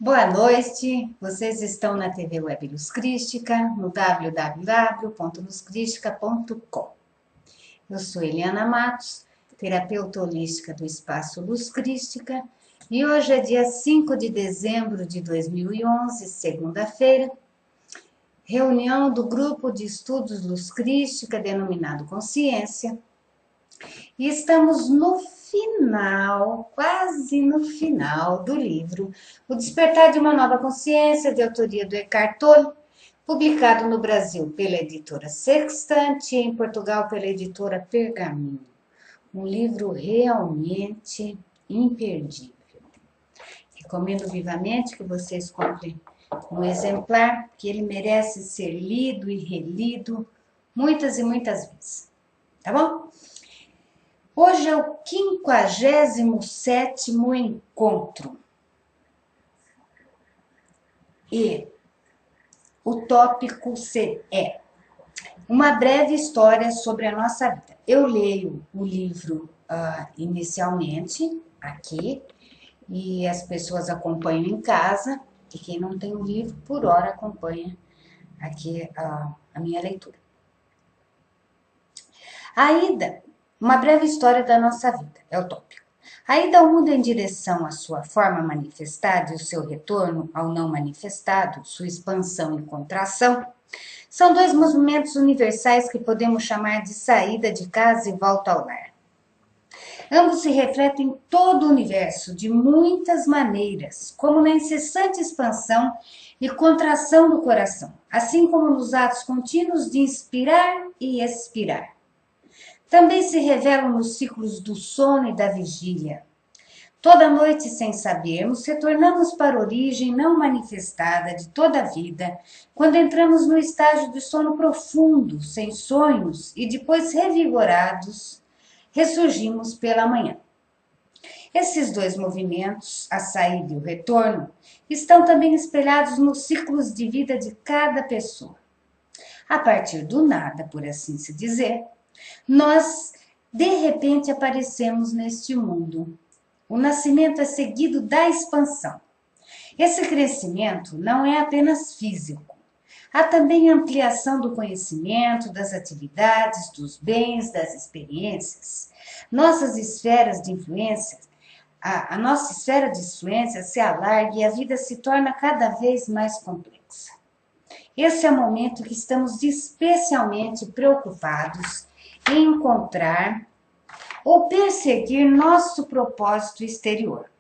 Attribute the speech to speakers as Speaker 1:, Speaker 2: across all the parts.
Speaker 1: Boa noite, vocês estão na TV Web Luz Crística, no www.luzcristica.com. Eu sou Eliana Matos, terapeuta holística do Espaço Luz Crística, e hoje é dia 5 de dezembro de 2011, segunda-feira, reunião do Grupo de Estudos Luz Crística, denominado Consciência, e estamos no final, quase no final do livro O Despertar de uma Nova Consciência, de autoria do Eckhart Tolle, publicado no Brasil pela editora Sextante e em Portugal pela editora Pergaminho. Um livro realmente imperdível. Recomendo vivamente que vocês comprem um exemplar, que ele merece ser lido e relido muitas e muitas vezes. Tá bom? Hoje é o 57º encontro e o tópico é uma breve história sobre a nossa vida. Eu leio o livro inicialmente aqui e as pessoas acompanham em casa, e quem não tem o livro, por hora acompanha aqui a minha leitura. A ida, uma breve história da nossa vida, é o tópico. A ida ao mundo em direção à sua forma manifestada e o seu retorno ao não manifestado, sua expansão e contração, são dois movimentos universais que podemos chamar de saída de casa e volta ao lar. Ambos se refletem em todo o universo de muitas maneiras, como na incessante expansão e contração do coração, assim como nos atos contínuos de inspirar e expirar. Também se revelam nos ciclos do sono e da vigília. Toda noite, sem sabermos, retornamos para a origem não manifestada de toda a vida, quando entramos no estágio de sono profundo, sem sonhos, e depois revigorados, ressurgimos pela manhã. Esses dois movimentos, a saída e o retorno, estão também espelhados nos ciclos de vida de cada pessoa. A partir do nada, por assim se dizer, nós, de repente, aparecemos neste mundo. O nascimento é seguido da expansão. Esse crescimento não é apenas físico. Há também ampliação do conhecimento, das atividades, dos bens, das experiências. Nossas esferas de influência, a nossa esfera de influência se alarga e a vida se torna cada vez mais complexa. Esse é o momento que estamos especialmente preocupados em encontrar ou perseguir nosso propósito exterior.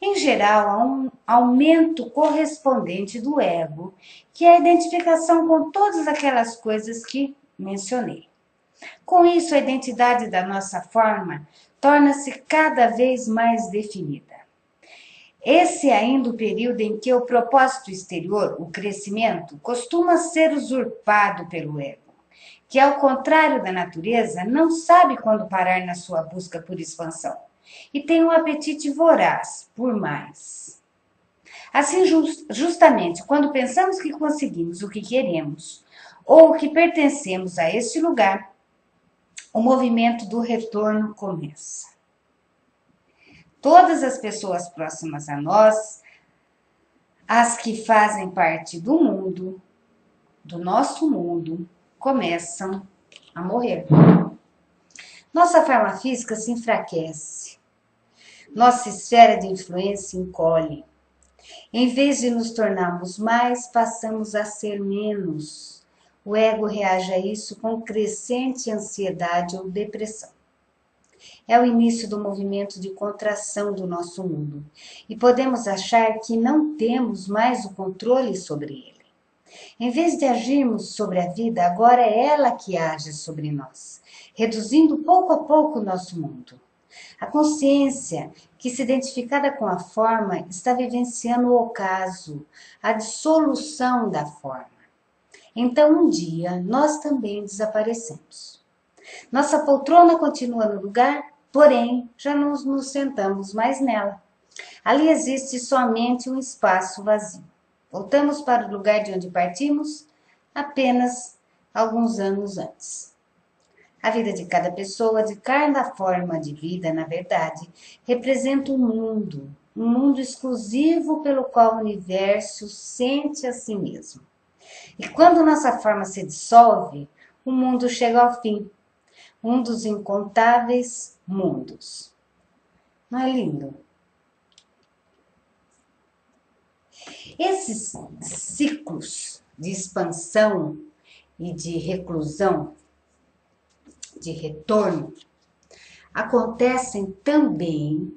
Speaker 1: Em geral, há um aumento correspondente do ego, que é a identificação com todas aquelas coisas que mencionei. Com isso, a identidade da nossa forma torna-se cada vez mais definida. Esse é ainda o período em que o propósito exterior, o crescimento, costuma ser usurpado pelo ego, que, ao contrário da natureza, não sabe quando parar na sua busca por expansão e tem um apetite voraz por mais. Assim, justamente quando pensamos que conseguimos o que queremos ou que pertencemos a este lugar, o movimento do retorno começa. Todas as pessoas próximas a nós, as que fazem parte do mundo, do nosso mundo, começam a morrer. Nossa forma física se enfraquece. Nossa esfera de influência encolhe. Em vez de nos tornarmos mais, passamos a ser menos. O ego reage a isso com crescente ansiedade ou depressão. É o início do movimento de contração do nosso mundo e podemos achar que não temos mais o controle sobre ele. Em vez de agirmos sobre a vida, agora é ela que age sobre nós, reduzindo pouco a pouco o nosso mundo. A consciência, que se identificada com a forma, está vivenciando o ocaso, a dissolução da forma. Então, um dia, nós também desaparecemos. Nossa poltrona continua no lugar, porém, já não nos sentamos mais nela. Ali existe somente um espaço vazio. Voltamos para o lugar de onde partimos apenas alguns anos antes. A vida de cada pessoa, de cada forma de vida, na verdade, representa um um mundo exclusivo pelo qual o universo sente a si mesmo. E quando nossa forma se dissolve, o mundo chega ao fim, um dos incontáveis mundos. Não é lindo? Esses ciclos de expansão e de reclusão, de retorno, acontecem também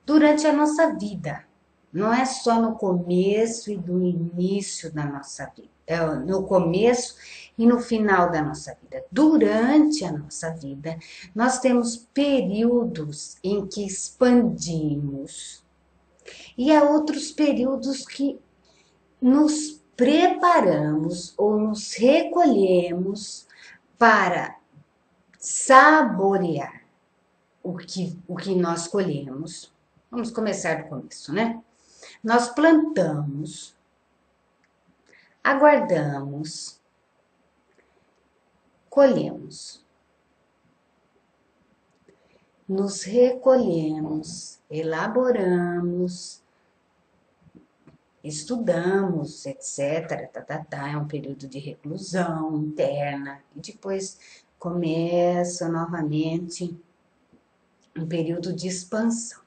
Speaker 1: durante a nossa vida. Não é só no começo e no início da nossa vida, no começo e no final da nossa vida. Durante a nossa vida, nós temos períodos em que expandimos e há outros períodos que nos preparamos ou nos recolhemos para saborear o que nós colhemos. Vamos começar do começo, né? Nós plantamos, aguardamos, colhemos. Nos recolhemos, elaboramos, estudamos, etc. É um período de reclusão interna e depois começa novamente um período de expansão.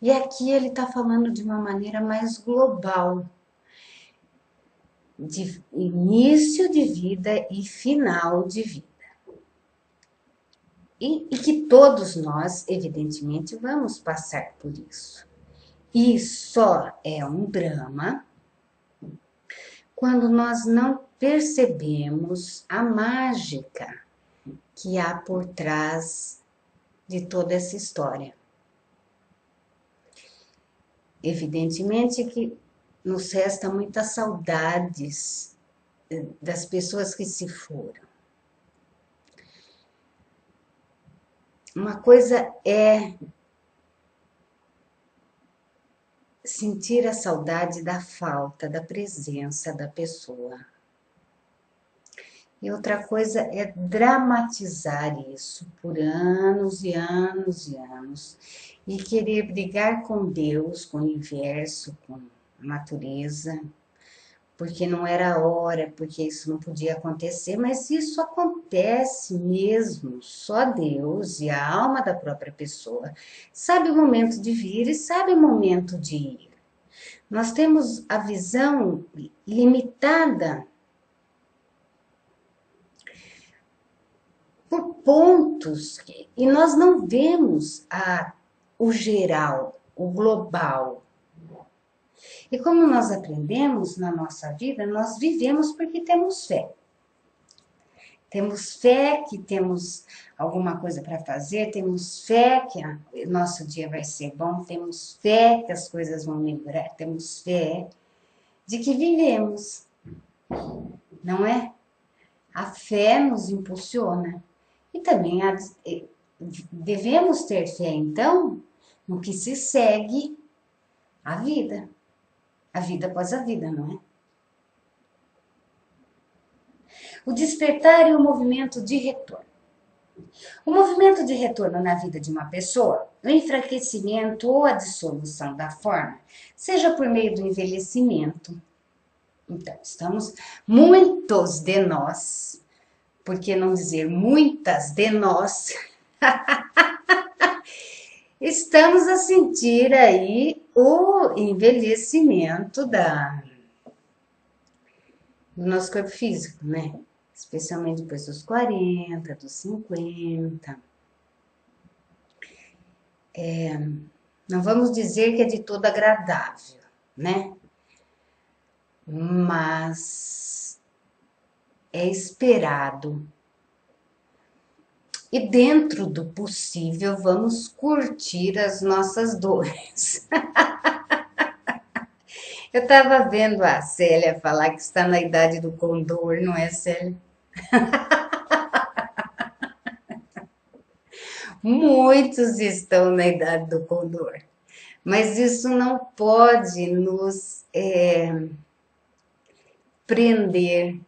Speaker 1: E aqui ele está falando de uma maneira mais global, de início de vida e final de vida. E que todos nós, evidentemente, vamos passar por isso. E só é um drama quando nós não percebemos a mágica que há por trás de toda essa história. Evidentemente que nos resta muitas saudades das pessoas que se foram. Uma coisa é sentir a saudade da falta, da presença da pessoa. E outra coisa é dramatizar isso por anos e anos e anos e querer brigar com Deus, com o universo, com a natureza, porque não era a hora, porque isso não podia acontecer, mas isso acontece mesmo, só Deus e a alma da própria pessoa sabe o momento de vir e sabe o momento de ir. Nós temos a visão limitada por pontos e nós não vemos o geral, o global. E como nós aprendemos na nossa vida, nós vivemos porque temos fé. Temos fé que temos alguma coisa para fazer, temos fé que o nosso dia vai ser bom, temos fé que as coisas vão melhorar, temos fé de que vivemos, não é? A fé nos impulsiona. E também devemos ter fé, então, no que se segue a vida após a vida, não é? O despertar e o movimento de retorno. O movimento de retorno na vida de uma pessoa, o enfraquecimento ou a dissolução da forma, seja por meio do envelhecimento. Então, estamos muitos de nós, por que não dizer muitas de nós, estamos a sentir aí o envelhecimento do nosso corpo físico, né? Especialmente depois dos 40, dos 50. Não vamos dizer que é de todo agradável, né? Mas é esperado. E dentro do possível, vamos curtir as nossas dores. Eu estava vendo a Célia falar que está na idade do condor, não é, Célia? Muitos estão na idade do condor, mas isso não pode nos prender,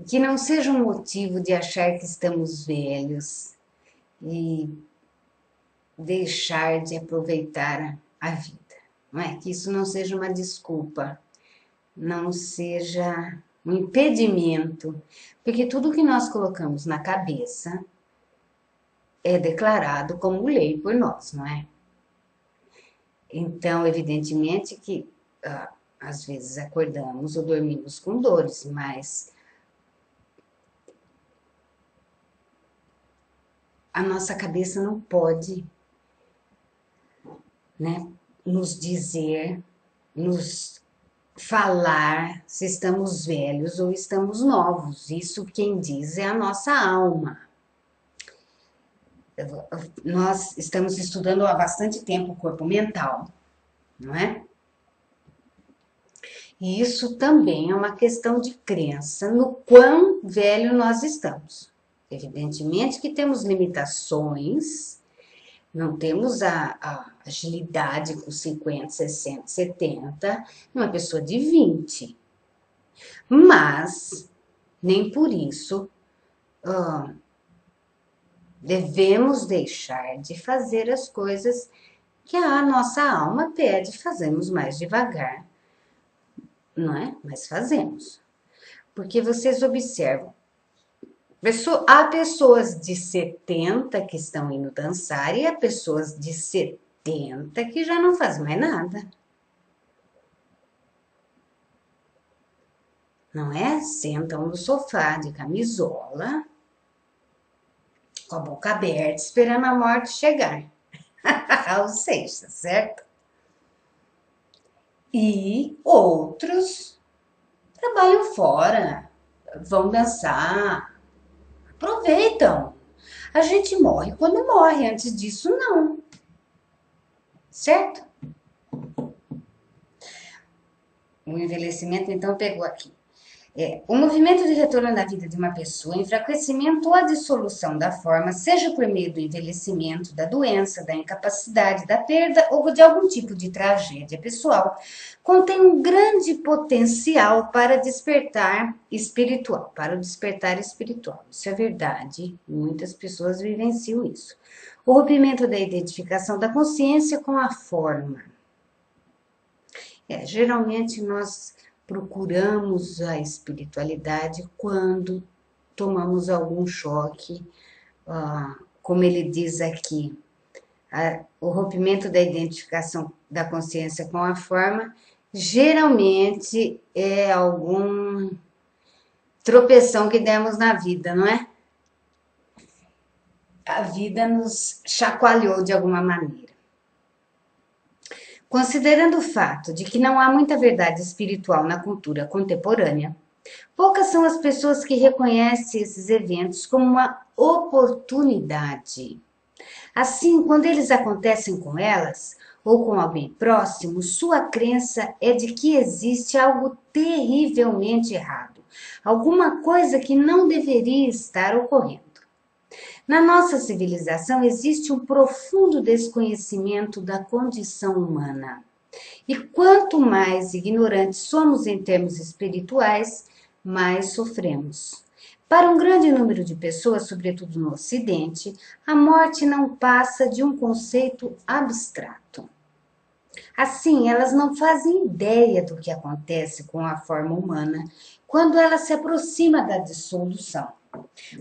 Speaker 1: que não seja um motivo de achar que estamos velhos e deixar de aproveitar a vida. Não é? Que isso não seja uma desculpa, não seja um impedimento, porque tudo que nós colocamos na cabeça é declarado como lei por nós, não é? Então, evidentemente que às vezes acordamos ou dormimos com dores, mas a nossa cabeça não pode, né, nos dizer, nos falar se estamos velhos ou estamos novos. Isso quem diz é a nossa alma. Nós estamos estudando há bastante tempo o corpo mental, não é? E isso também é uma questão de crença no quão velho nós estamos. Evidentemente que temos limitações, não temos a agilidade com 50, 60, 70, uma pessoa de 20. Mas, nem por isso, devemos deixar de fazer as coisas que a nossa alma pede, fazemos mais devagar, não é? Mas fazemos. Porque vocês observam, há pessoas de 70 que estão indo dançar e há pessoas de 70 que já não fazem mais nada. Não é? Sentam no sofá de camisola, com a boca aberta, esperando a morte chegar. Aos 6, certo? E outros trabalham fora, vão dançar, aproveitam. A gente morre quando morre, antes disso não. Certo? O envelhecimento então pegou aqui. O movimento de retorno da vida de uma pessoa, enfraquecimento ou a dissolução da forma, seja por meio do envelhecimento, da doença, da incapacidade, da perda ou de algum tipo de tragédia pessoal, contém um grande potencial para despertar espiritual, para o despertar espiritual. Isso é verdade, muitas pessoas vivenciam isso. O rompimento da identificação da consciência com a forma. Geralmente nós procuramos a espiritualidade quando tomamos algum choque, como ele diz aqui, o rompimento da identificação da consciência com a forma, geralmente é algum tropeção que demos na vida, não é? A vida nos chacoalhou de alguma maneira. Considerando o fato de que não há muita verdade espiritual na cultura contemporânea, poucas são as pessoas que reconhecem esses eventos como uma oportunidade. Assim, quando eles acontecem com elas ou com alguém próximo, sua crença é de que existe algo terrivelmente errado, alguma coisa que não deveria estar ocorrendo. Na nossa civilização existe um profundo desconhecimento da condição humana. E quanto mais ignorantes somos em termos espirituais, mais sofremos. Para um grande número de pessoas, sobretudo no Ocidente, a morte não passa de um conceito abstrato. Assim, elas não fazem ideia do que acontece com a forma humana quando ela se aproxima da dissolução.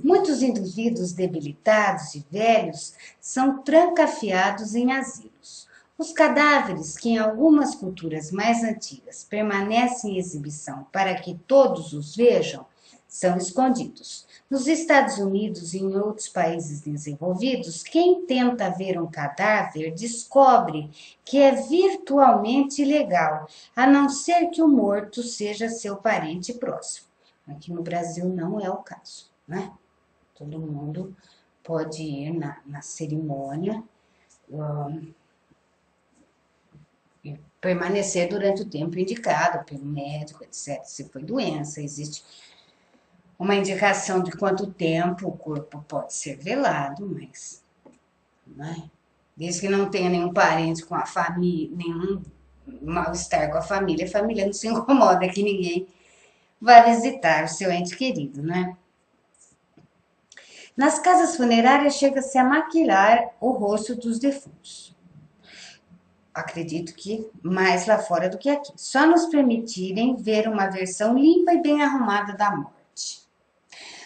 Speaker 1: Muitos indivíduos debilitados e velhos são trancafiados em asilos. Os cadáveres, que em algumas culturas mais antigas permanecem em exibição para que todos os vejam, são escondidos. Nos Estados Unidos e em outros países desenvolvidos, quem tenta ver um cadáver descobre que é virtualmente ilegal, a não ser que o morto seja seu parente próximo. Aqui no Brasil não é o caso, né? Todo mundo pode ir na cerimônia e permanecer durante o tempo indicado pelo médico, etc. Se foi doença, existe uma indicação de quanto tempo o corpo pode ser velado, mas, né? Desde que não tenha nenhum parente com a família, nenhum mal-estar com a família não se incomoda que ninguém vai visitar o seu ente querido, né? Nas casas funerárias chega-se a maquilar o rosto dos defuntos. acredito que mais lá fora do que aqui, só nos permitirem ver uma versão limpa e bem arrumada da morte.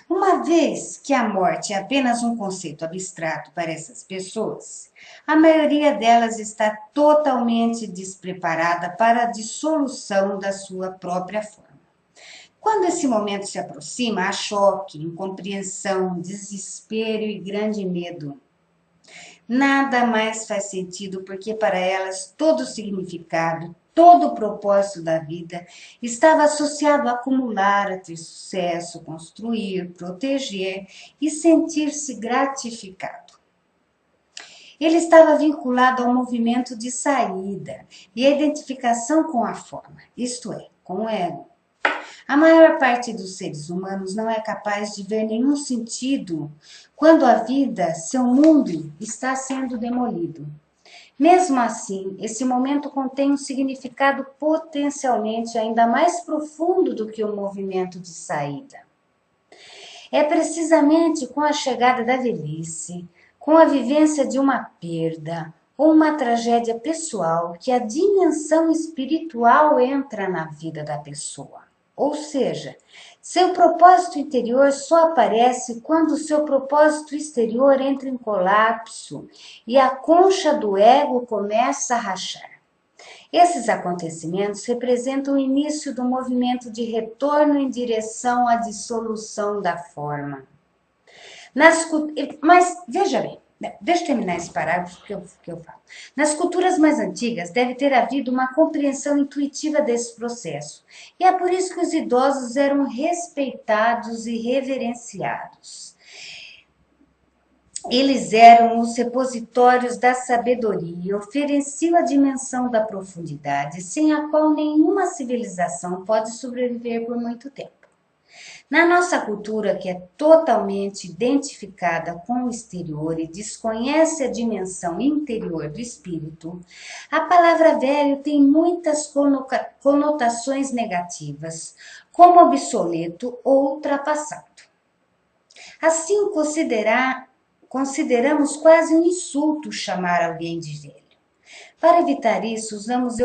Speaker 1: Uma vez que a morte é apenas um conceito abstrato para essas pessoas, a maioria delas está totalmente despreparada para a dissolução da sua própria forma. Quando esse momento se aproxima, há choque, incompreensão, desespero e grande medo. Nada mais faz sentido porque para elas todo o significado, todo o propósito da vida estava associado a acumular, a ter sucesso, construir, proteger e sentir-se gratificado. Ele estava vinculado ao movimento de saída e à identificação com a forma, isto é, com o ego. A maior parte dos seres humanos não é capaz de ver nenhum sentido quando a vida, seu mundo, está sendo demolido. Mesmo assim, esse momento contém um significado potencialmente ainda mais profundo do que o movimento de saída. É precisamente com a chegada da velhice, com a vivência de uma perda ou uma tragédia pessoal que a dimensão espiritual entra na vida da pessoa. Ou seja, seu propósito interior só aparece quando seu propósito exterior entra em colapso e a concha do ego começa a rachar. Esses acontecimentos representam o início do movimento de retorno em direção à dissolução da forma. Mas veja bem, deixa eu terminar esse parágrafo que eu falo. Nas culturas mais antigas deve ter havido uma compreensão intuitiva desse processo. E é por isso que os idosos eram respeitados e reverenciados. Eles eram os repositórios da sabedoria e ofereciam a dimensão da profundidade, sem a qual nenhuma civilização pode sobreviver por muito tempo. Na nossa cultura, que é totalmente identificada com o exterior e desconhece a dimensão interior do espírito, a palavra velho tem muitas conotações negativas, como obsoleto ou ultrapassado. Assim, consideramos quase um insulto chamar alguém de velho. Para evitar isso, usamos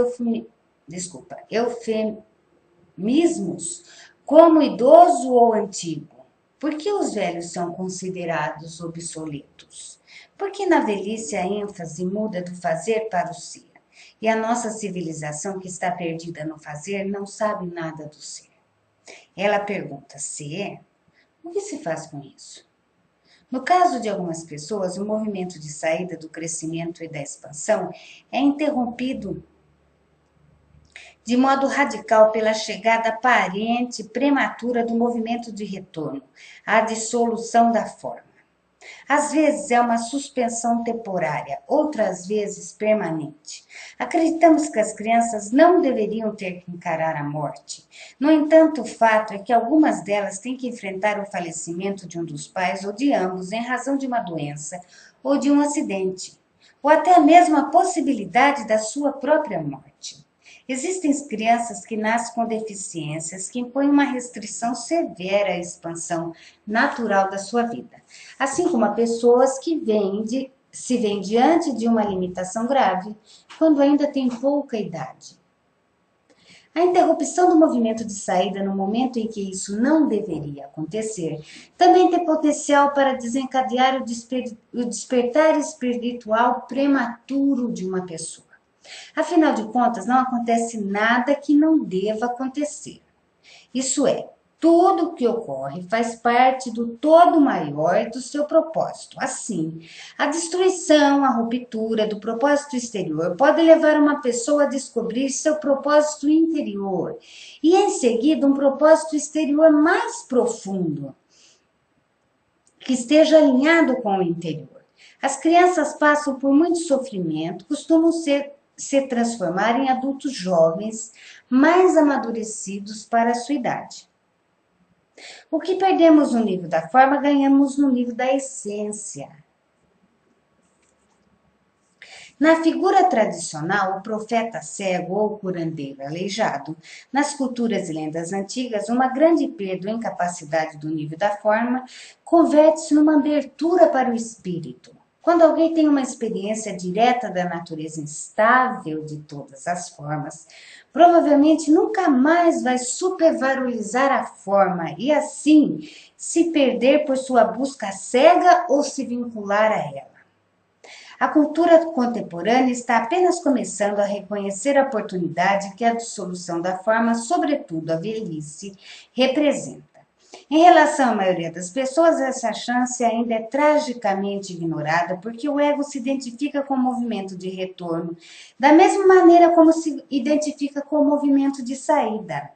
Speaker 1: eufemismos como idoso ou antigo. Por que os velhos são considerados obsoletos? Porque na velhice a ênfase muda do fazer para o ser. E a nossa civilização, que está perdida no fazer, não sabe nada do ser. Ela pergunta: ser? O que se faz com isso? No caso de algumas pessoas, o movimento de saída do crescimento e da expansão é interrompido de modo radical pela chegada aparente e prematura do movimento de retorno, a dissolução da forma. Às vezes é uma suspensão temporária, outras vezes permanente. Acreditamos que as crianças não deveriam ter que encarar a morte. No entanto, o fato é que algumas delas têm que enfrentar o falecimento de um dos pais ou de ambos em razão de uma doença ou de um acidente, ou até mesmo a possibilidade da sua própria morte. Existem crianças que nascem com deficiências que impõem uma restrição severa à expansão natural da sua vida, assim como há pessoas que se veem diante de uma limitação grave quando ainda têm pouca idade. A interrupção do movimento de saída no momento em que isso não deveria acontecer também tem potencial para desencadear o despertar espiritual prematuro de uma pessoa. Afinal de contas, não acontece nada que não deva acontecer. Isso é, tudo o que ocorre faz parte do todo maior e do seu propósito. Assim, a destruição, a ruptura do propósito exterior pode levar uma pessoa a descobrir seu propósito interior e, em seguida, um propósito exterior mais profundo, que esteja alinhado com o interior. As crianças passam por muito sofrimento, costumam se transformar em adultos jovens, mais amadurecidos para a sua idade. O que perdemos no nível da forma, ganhamos no nível da essência. Na figura tradicional, o profeta cego ou curandeiro aleijado, nas culturas e lendas antigas, uma grande perda ou incapacidade do nível da forma converte-se numa abertura para o espírito. Quando alguém tem uma experiência direta da natureza instável de todas as formas, provavelmente nunca mais vai supervalorizar a forma e assim se perder por sua busca cega ou se vincular a ela. A cultura contemporânea está apenas começando a reconhecer a oportunidade que a dissolução da forma, sobretudo a velhice, representa. Em relação à maioria das pessoas, essa chance ainda é tragicamente ignorada porque o ego se identifica com o movimento de retorno, da mesma maneira como se identifica com o movimento de saída.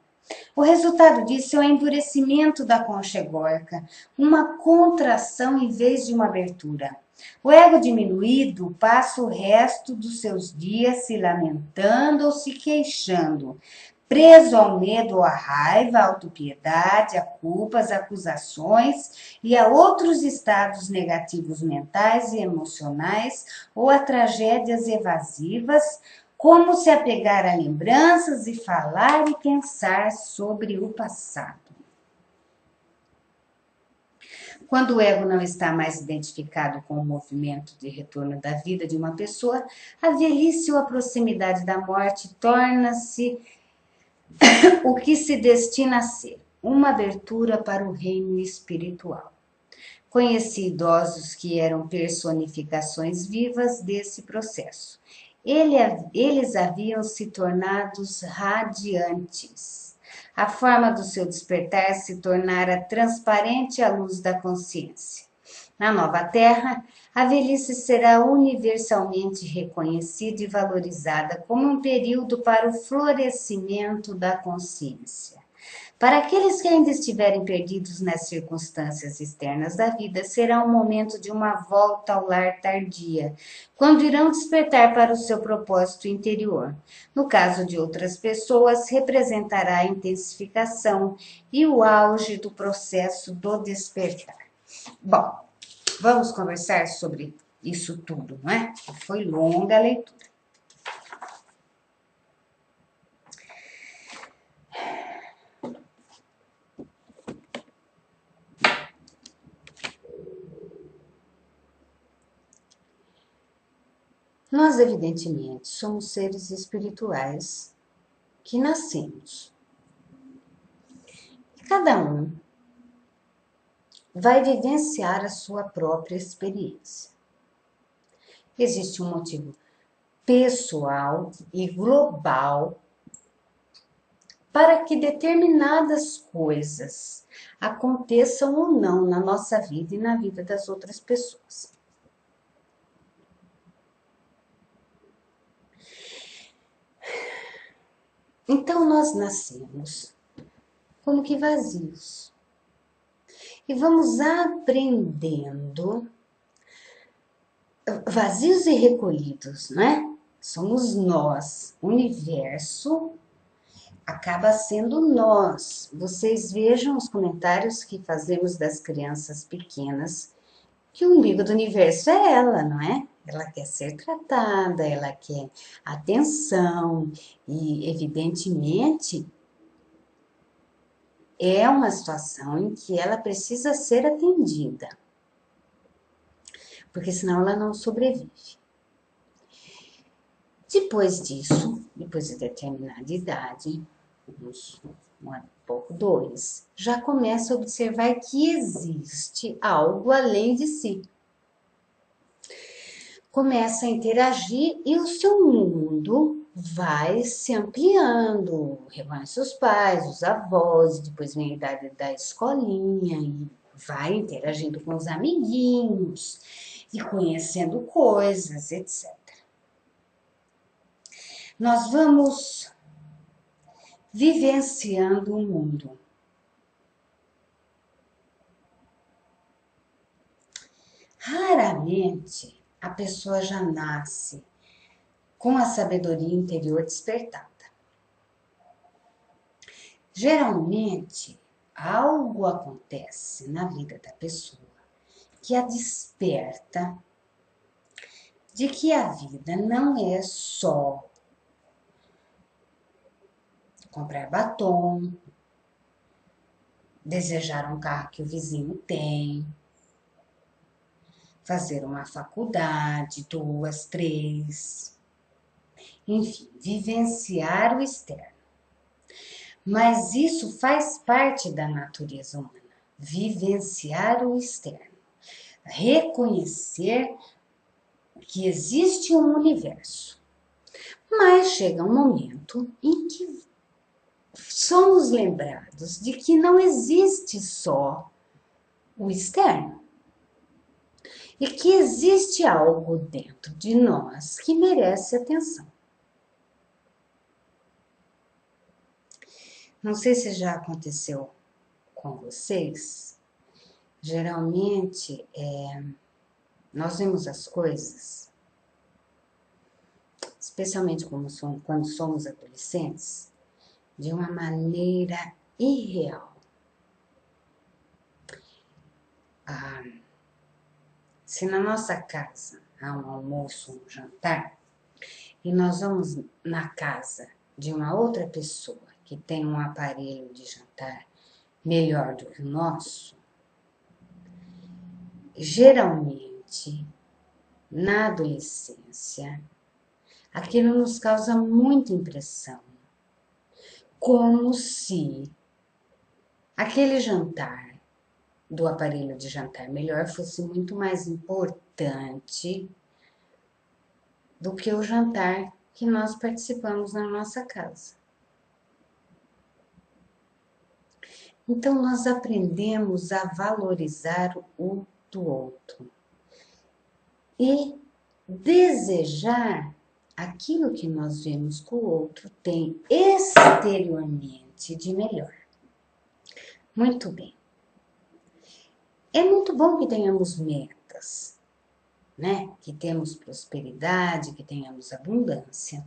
Speaker 1: O resultado disso é o endurecimento da concha egóica, uma contração em vez de uma abertura. O ego diminuído passa o resto dos seus dias se lamentando ou se queixando, preso ao medo, à raiva, à autopiedade, a culpas, acusações e a outros estados negativos mentais e emocionais ou a tragédias evasivas, como se apegar a lembranças e falar e pensar sobre o passado. Quando o ego não está mais identificado com o movimento de retorno da vida de uma pessoa, a velhice ou a proximidade da morte torna-se o que se destina a ser, uma abertura para o reino espiritual. Conheci idosos que eram personificações vivas desse processo. Eles haviam se tornado radiantes. A forma do seu despertar se tornara transparente à luz da consciência. Na nova terra, a velhice será universalmente reconhecida e valorizada como um período para o florescimento da consciência. Para aqueles que ainda estiverem perdidos nas circunstâncias externas da vida, será um momento de uma volta ao lar tardia, quando irão despertar para o seu propósito interior. No caso de outras pessoas, representará a intensificação e o auge do processo do despertar. Bom, vamos conversar sobre isso tudo, não é? Foi longa a leitura. Nós, evidentemente, somos seres espirituais que nascemos. Cada um vai vivenciar a sua própria experiência. Existe um motivo pessoal e global para que determinadas coisas aconteçam ou não na nossa vida e na vida das outras pessoas. Então nós nascemos como que vazios. E vamos aprendendo, vazios e recolhidos, não é? Somos nós, o universo acaba sendo nós. Vocês vejam os comentários que fazemos das crianças pequenas, que o umbigo do universo é ela, não é? Ela quer ser tratada, ela quer atenção e, evidentemente, é uma situação em que ela precisa ser atendida, porque senão ela não sobrevive. Depois disso, depois de determinada idade, uns um ano e pouco, 2, já começa a observar que existe algo além de si. Começa a interagir e o seu mundo vai se ampliando. Reconhece os pais, os avós, depois vem a idade da escolinha e vai interagindo com os amiguinhos e conhecendo coisas, etc. Nós vamos vivenciando o mundo. Raramente a pessoa já nasce com a sabedoria interior despertada. Geralmente, algo acontece na vida da pessoa que a desperta de que a vida não é só comprar batom, desejar um carro que o vizinho tem, fazer uma faculdade, 2, 3, enfim, vivenciar o externo. Mas isso faz parte da natureza humana, vivenciar o externo, reconhecer que existe um universo. Mas chega um momento em que somos lembrados de que não existe só o externo e que existe algo dentro de nós que merece atenção. Não sei se já aconteceu com vocês. Geralmente, nós vemos as coisas, especialmente quando somos adolescentes, de uma maneira irreal. Se na nossa casa há um almoço, um jantar, e nós vamos na casa de uma outra pessoa que tem um aparelho de jantar melhor do que o nosso, geralmente, na adolescência, aquilo nos causa muita impressão, como se aquele jantar do aparelho de jantar melhor fosse muito mais importante do que o jantar que nós participamos na nossa casa. Então, nós aprendemos a valorizar o do outro e desejar aquilo que nós vemos que o outro tem exteriormente de melhor. Muito bem. É muito bom que tenhamos metas, né? Que temos prosperidade, que tenhamos abundância.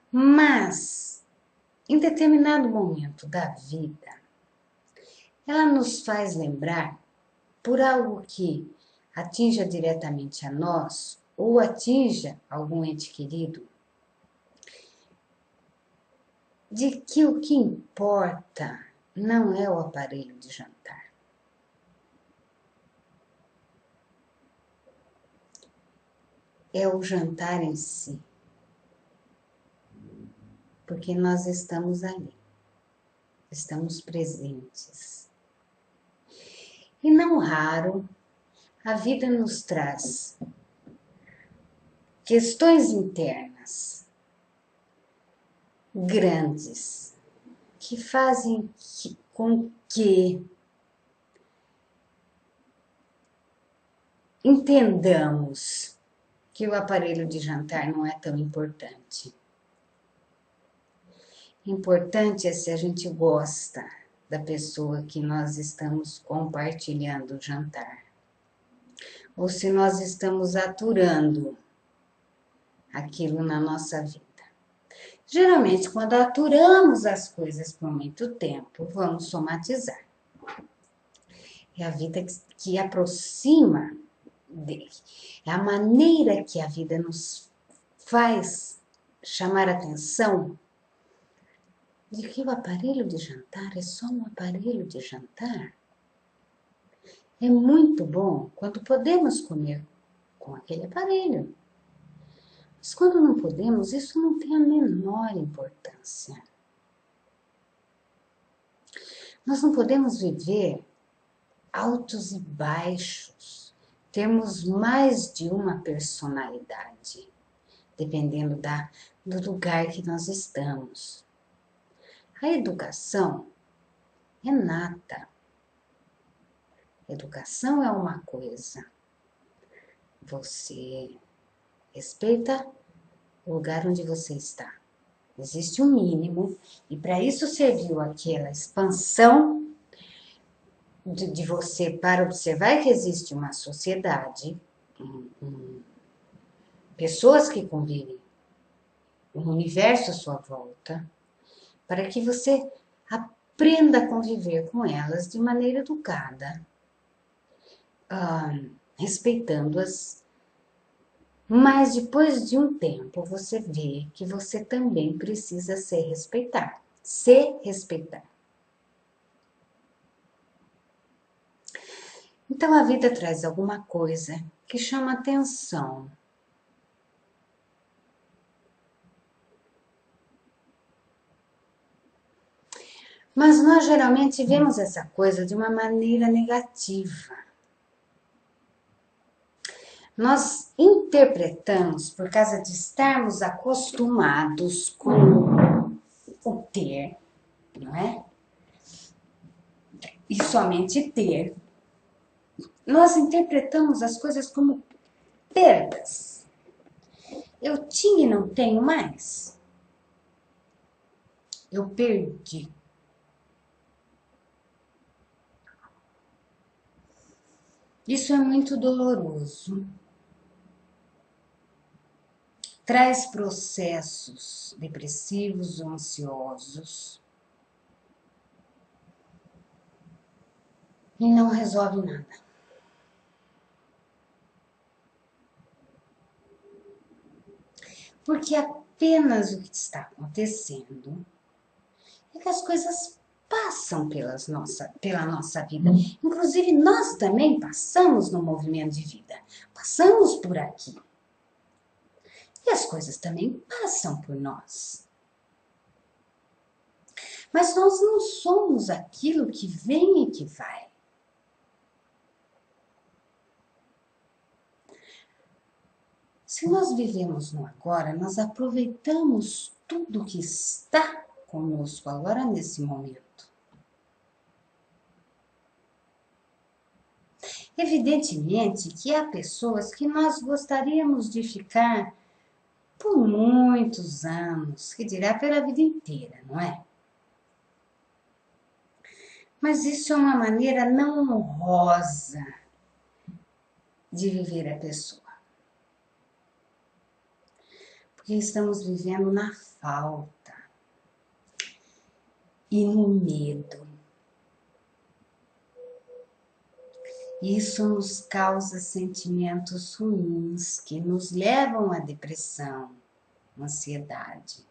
Speaker 1: Mas, em determinado momento da vida, ela nos faz lembrar por algo que atinja diretamente a nós ou atinja algum ente querido, de que o que importa não é o aparelho de jantar. É o jantar em si. Porque nós estamos ali, estamos presentes. E não raro, a vida nos traz questões internas grandes que fazem com que entendamos que o aparelho de jantar não é tão importante. Importante é se a gente gosta da pessoa que nós estamos compartilhando o jantar. Ou se nós estamos aturando aquilo na nossa vida. Geralmente, quando aturamos as coisas por muito tempo, vamos somatizar. É a vida que aproxima dele. É a maneira que a vida nos faz chamar a atenção de que o aparelho de jantar é só um aparelho de jantar. É muito bom quando podemos comer com aquele aparelho. Mas quando não podemos, isso não tem a menor importância. Nós não podemos viver altos e baixos. Temos mais de uma personalidade, dependendo do lugar que nós estamos. A educação é nata. Educação é uma coisa. Você respeita o lugar onde você está. Existe um mínimo, e para isso serviu aquela expansão de você para observar que existe uma sociedade, pessoas que convivem, um universo à sua volta, para que você aprenda a conviver com elas de maneira educada, respeitando-as. Mas depois de um tempo, você vê que você também precisa se respeitar. Se respeitar. Então a vida traz alguma coisa que chama atenção. Mas nós geralmente vemos essa coisa de uma maneira negativa. Nós interpretamos, por causa de estarmos acostumados com o ter, não é? E somente ter. Nós interpretamos as coisas como perdas. Eu tinha e não tenho mais. Eu perdi. Isso é muito doloroso. Traz processos depressivos ou ansiosos e não resolve nada. Porque apenas o que está acontecendo é que as coisas passam pela nossa vida. Inclusive, nós também passamos no movimento de vida. Passamos por aqui. E as coisas também passam por nós. Mas nós não somos aquilo que vem e que vai. Se nós vivemos no agora, nós aproveitamos tudo que está conosco agora nesse momento. Evidentemente que há pessoas que nós gostaríamos de ficar por muitos anos, que dirá pela vida inteira, não é? Mas isso é uma maneira não honrosa de viver a pessoa. Porque estamos vivendo na falta e no medo. Isso nos causa sentimentos ruins que nos levam à depressão, ansiedade.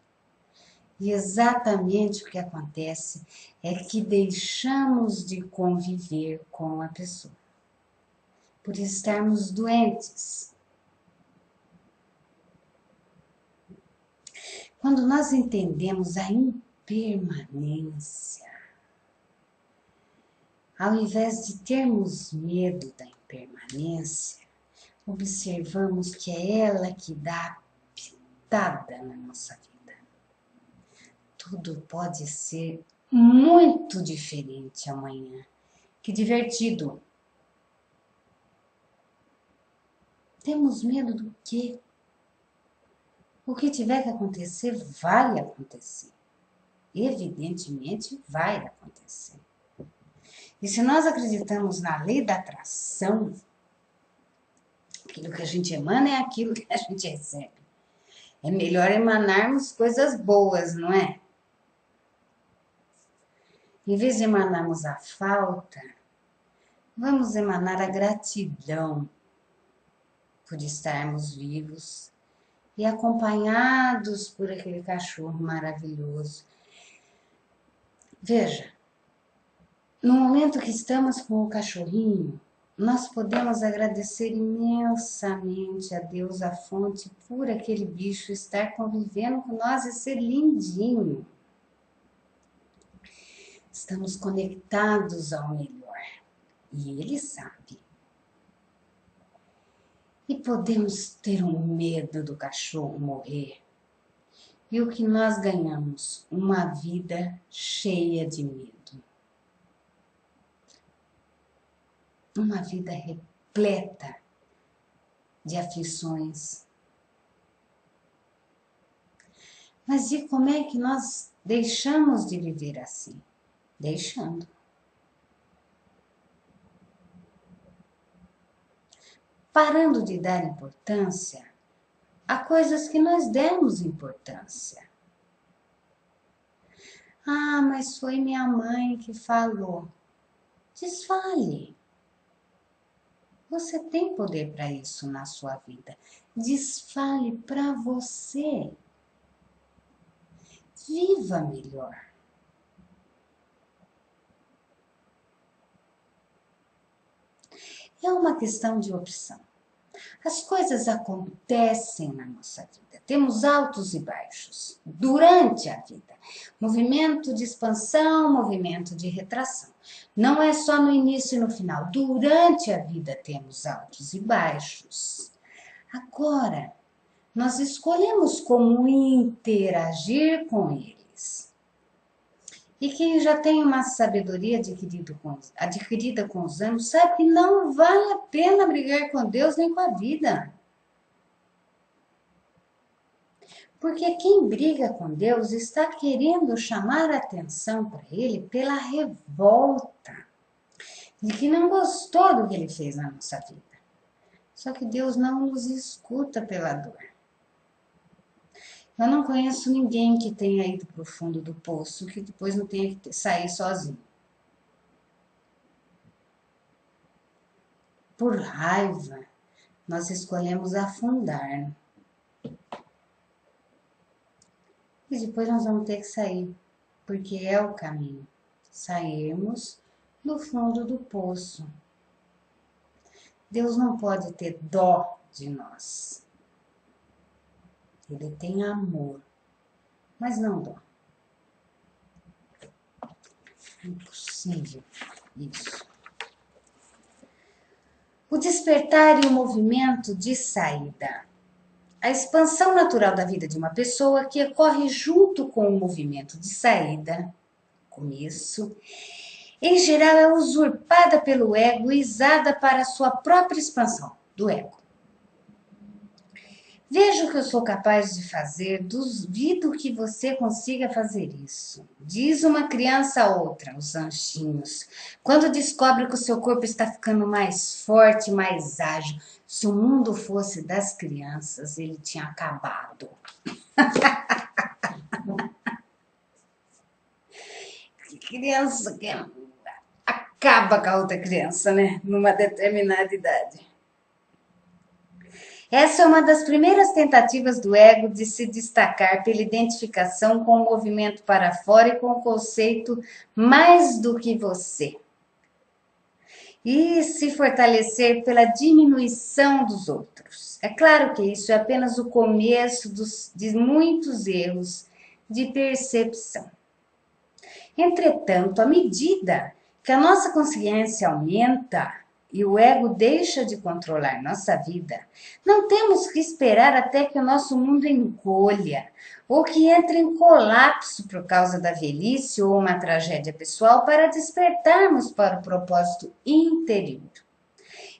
Speaker 1: E exatamente o que acontece é que deixamos de conviver com a pessoa, por estarmos doentes. Quando nós entendemos a impermanência, ao invés de termos medo da impermanência, observamos que é ela que dá a pitada na nossa vida. Tudo pode ser muito diferente amanhã. Que divertido! Temos medo do quê? O que tiver que acontecer, vai acontecer. Evidentemente, vai acontecer. E se nós acreditamos na lei da atração, aquilo que a gente emana é aquilo que a gente recebe. É melhor emanarmos coisas boas, não é? Em vez de emanarmos a falta, vamos emanar a gratidão por estarmos vivos e acompanhados por aquele cachorro maravilhoso. Veja, no momento que estamos com o cachorrinho, nós podemos agradecer imensamente a Deus, a fonte, por aquele bicho estar convivendo com nós e ser lindinho. Estamos conectados ao melhor e ele sabe. E podemos ter um medo do cachorro morrer. E o que nós ganhamos? Uma vida cheia de medo. Uma vida repleta de aflições. Mas e como é que nós deixamos de viver assim? Deixando. Parando de dar importância a coisas que nós demos importância. Ah, mas foi minha mãe que falou. Desfale. Você tem poder para isso na sua vida. Desfale para você. Viva melhor. É uma questão de opção. As coisas acontecem na nossa vida. Temos altos e baixos durante a vida. Movimento de expansão, movimento de retração. Não é só no início e no final. Durante a vida temos altos e baixos. Agora, nós escolhemos como interagir com eles. E quem já tem uma sabedoria adquirida com os anos sabe que não vale a pena brigar com Deus nem com a vida. Porque quem briga com Deus está querendo chamar a atenção para Ele pela revolta de que não gostou do que Ele fez na nossa vida. Só que Deus não nos escuta pela dor. Eu não conheço ninguém que tenha ido para o fundo do poço que depois não tenha que sair sozinho. Por raiva, nós escolhemos afundar. E depois nós vamos ter que sair, porque é o caminho. Sairmos do fundo do poço. Deus não pode ter dó de nós. Ele tem amor, mas não dó. Impossível isso. O despertar e o movimento de saída. A expansão natural da vida de uma pessoa que ocorre junto com o movimento de saída, começo, em geral é usurpada pelo ego e usada para a sua própria expansão do ego. Veja o que eu sou capaz de fazer, duvido que você consiga fazer isso. Diz uma criança a outra, os anchinhos, quando descobre que o seu corpo está ficando mais forte, mais ágil. Se o mundo fosse das crianças, ele tinha acabado. Que criança que acaba com a outra criança, né? Numa determinada idade. Essa é uma das primeiras tentativas do ego de se destacar pela identificação com o movimento para fora e com o conceito mais do que você. E se fortalecer pela diminuição dos outros. É claro que isso é apenas o começo de muitos erros de percepção. Entretanto, à medida que a nossa consciência aumenta e o ego deixa de controlar nossa vida, não temos que esperar até que o nosso mundo encolha ou que entre em colapso por causa da velhice ou uma tragédia pessoal para despertarmos para o propósito interior.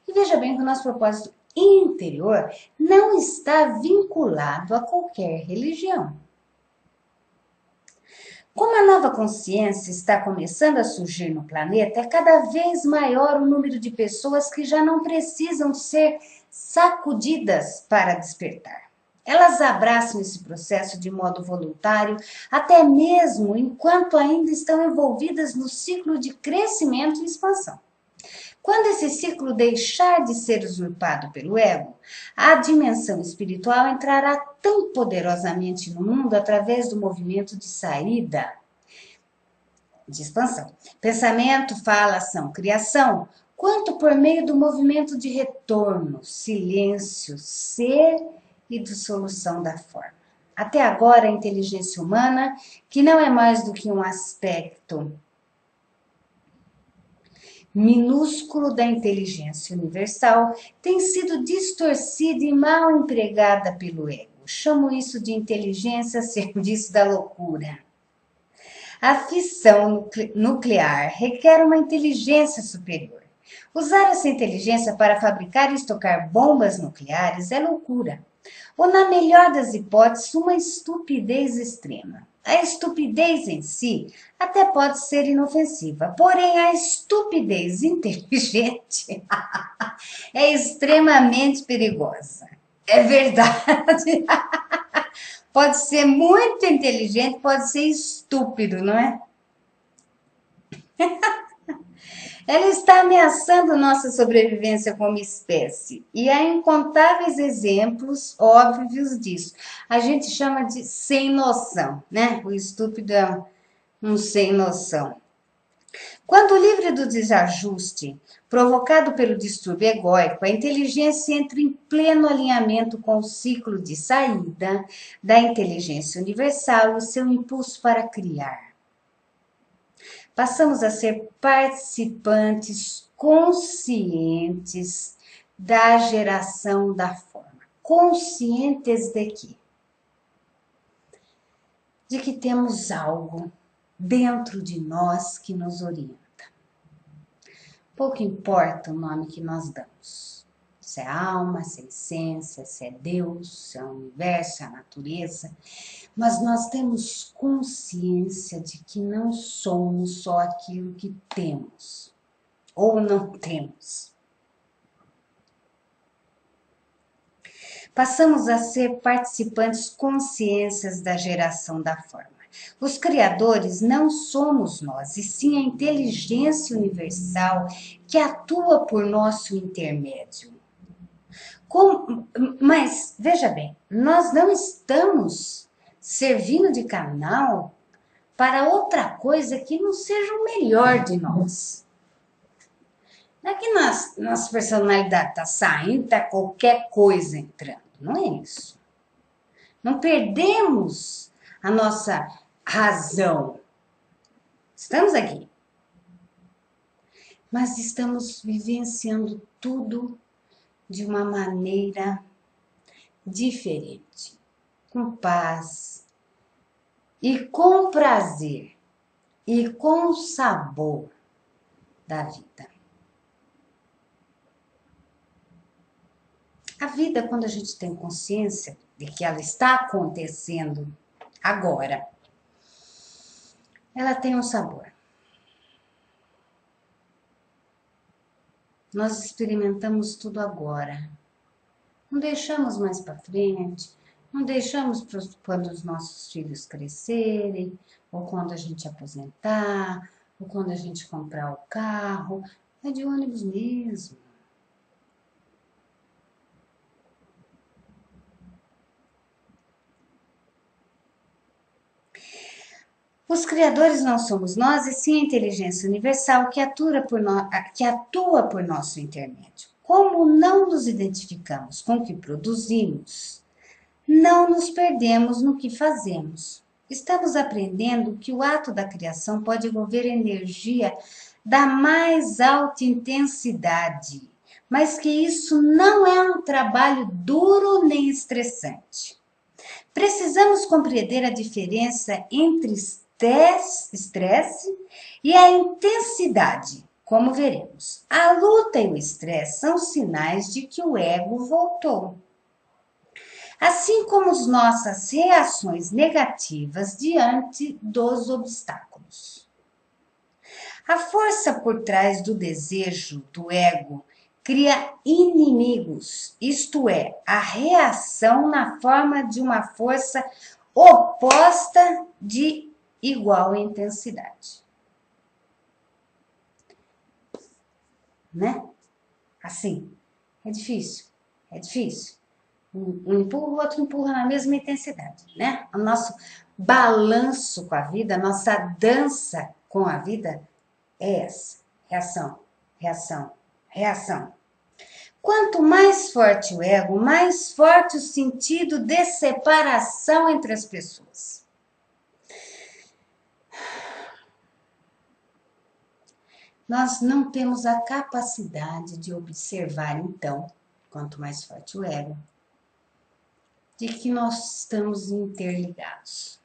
Speaker 1: E veja bem que o nosso propósito interior não está vinculado a qualquer religião. Como a nova consciência está começando a surgir no planeta, é cada vez maior o número de pessoas que já não precisam ser sacudidas para despertar. Elas abraçam esse processo de modo voluntário, até mesmo enquanto ainda estão envolvidas no ciclo de crescimento e expansão. Quando esse ciclo deixar de ser usurpado pelo ego, a dimensão espiritual entrará tão poderosamente no mundo através do movimento de saída, de expansão. Pensamento, fala, ação, criação, quanto por meio do movimento de retorno, silêncio, ser e dissolução da forma. Até agora, a inteligência humana, que não é mais do que um aspecto minúsculo da inteligência universal, tem sido distorcida e mal empregada pelo ego. Chamo isso de inteligência a serviço da loucura. A fissão nuclear requer uma inteligência superior. Usar essa inteligência para fabricar e estocar bombas nucleares é loucura. Ou, na melhor das hipóteses, uma estupidez extrema. A estupidez em si até pode ser inofensiva, porém a estupidez inteligente é extremamente perigosa. É verdade. Pode ser muito inteligente, pode ser estúpido, não é? Ela está ameaçando nossa sobrevivência como espécie. E há incontáveis exemplos óbvios disso. A gente chama de sem noção, né? O estúpido é um sem noção. Quando livre do desajuste provocado pelo distúrbio egóico, a inteligência entra em pleno alinhamento com o ciclo de saída da inteligência universal e o seu impulso para criar. Passamos a ser participantes conscientes da geração da forma. Conscientes de quê? De que temos algo dentro de nós que nos orienta. Pouco importa o nome que nós damos. Se é alma, se é essência, se é Deus, se é o universo, se é a natureza. Mas nós temos consciência de que não somos só aquilo que temos ou não temos. Passamos a ser participantes conscientes da geração da forma. Os criadores não somos nós, e sim a inteligência universal que atua por nosso intermédio. Mas, veja bem, nós não estamos servindo de canal para outra coisa que não seja o melhor de nós. Não é que nossa personalidade está saindo, está qualquer coisa entrando. Não é isso. Não perdemos a nossa razão. Estamos aqui. Mas estamos vivenciando tudo de uma maneira diferente, com paz e com prazer e com o sabor da vida. A vida, quando a gente tem consciência de que ela está acontecendo agora, ela tem um sabor. Nós experimentamos tudo agora. Não deixamos mais para frente, não deixamos quando os nossos filhos crescerem, ou quando a gente aposentar, ou quando a gente comprar o carro. É de ônibus mesmo. Os criadores não somos nós, e sim a inteligência universal que atua por nosso intermédio. Como não nos identificamos com o que produzimos, não nos perdemos no que fazemos. Estamos aprendendo que o ato da criação pode envolver energia da mais alta intensidade, mas que isso não é um trabalho duro nem estressante. Precisamos compreender a diferença entre estresse e a intensidade, como veremos. A luta e o estresse são sinais de que o ego voltou. Assim como as nossas reações negativas diante dos obstáculos. A força por trás do desejo do ego cria inimigos, isto é, a reação na forma de uma força oposta de igual intensidade. Né? Assim, é difícil, é difícil. Um empurra, o outro empurra na mesma intensidade, né? O nosso balanço com a vida, a nossa dança com a vida é essa. Reação, reação, reação. Quanto mais forte o ego, mais forte o sentido de separação entre as pessoas. Nós não temos a capacidade de observar, então, quanto mais forte o ego, de que nós estamos interligados.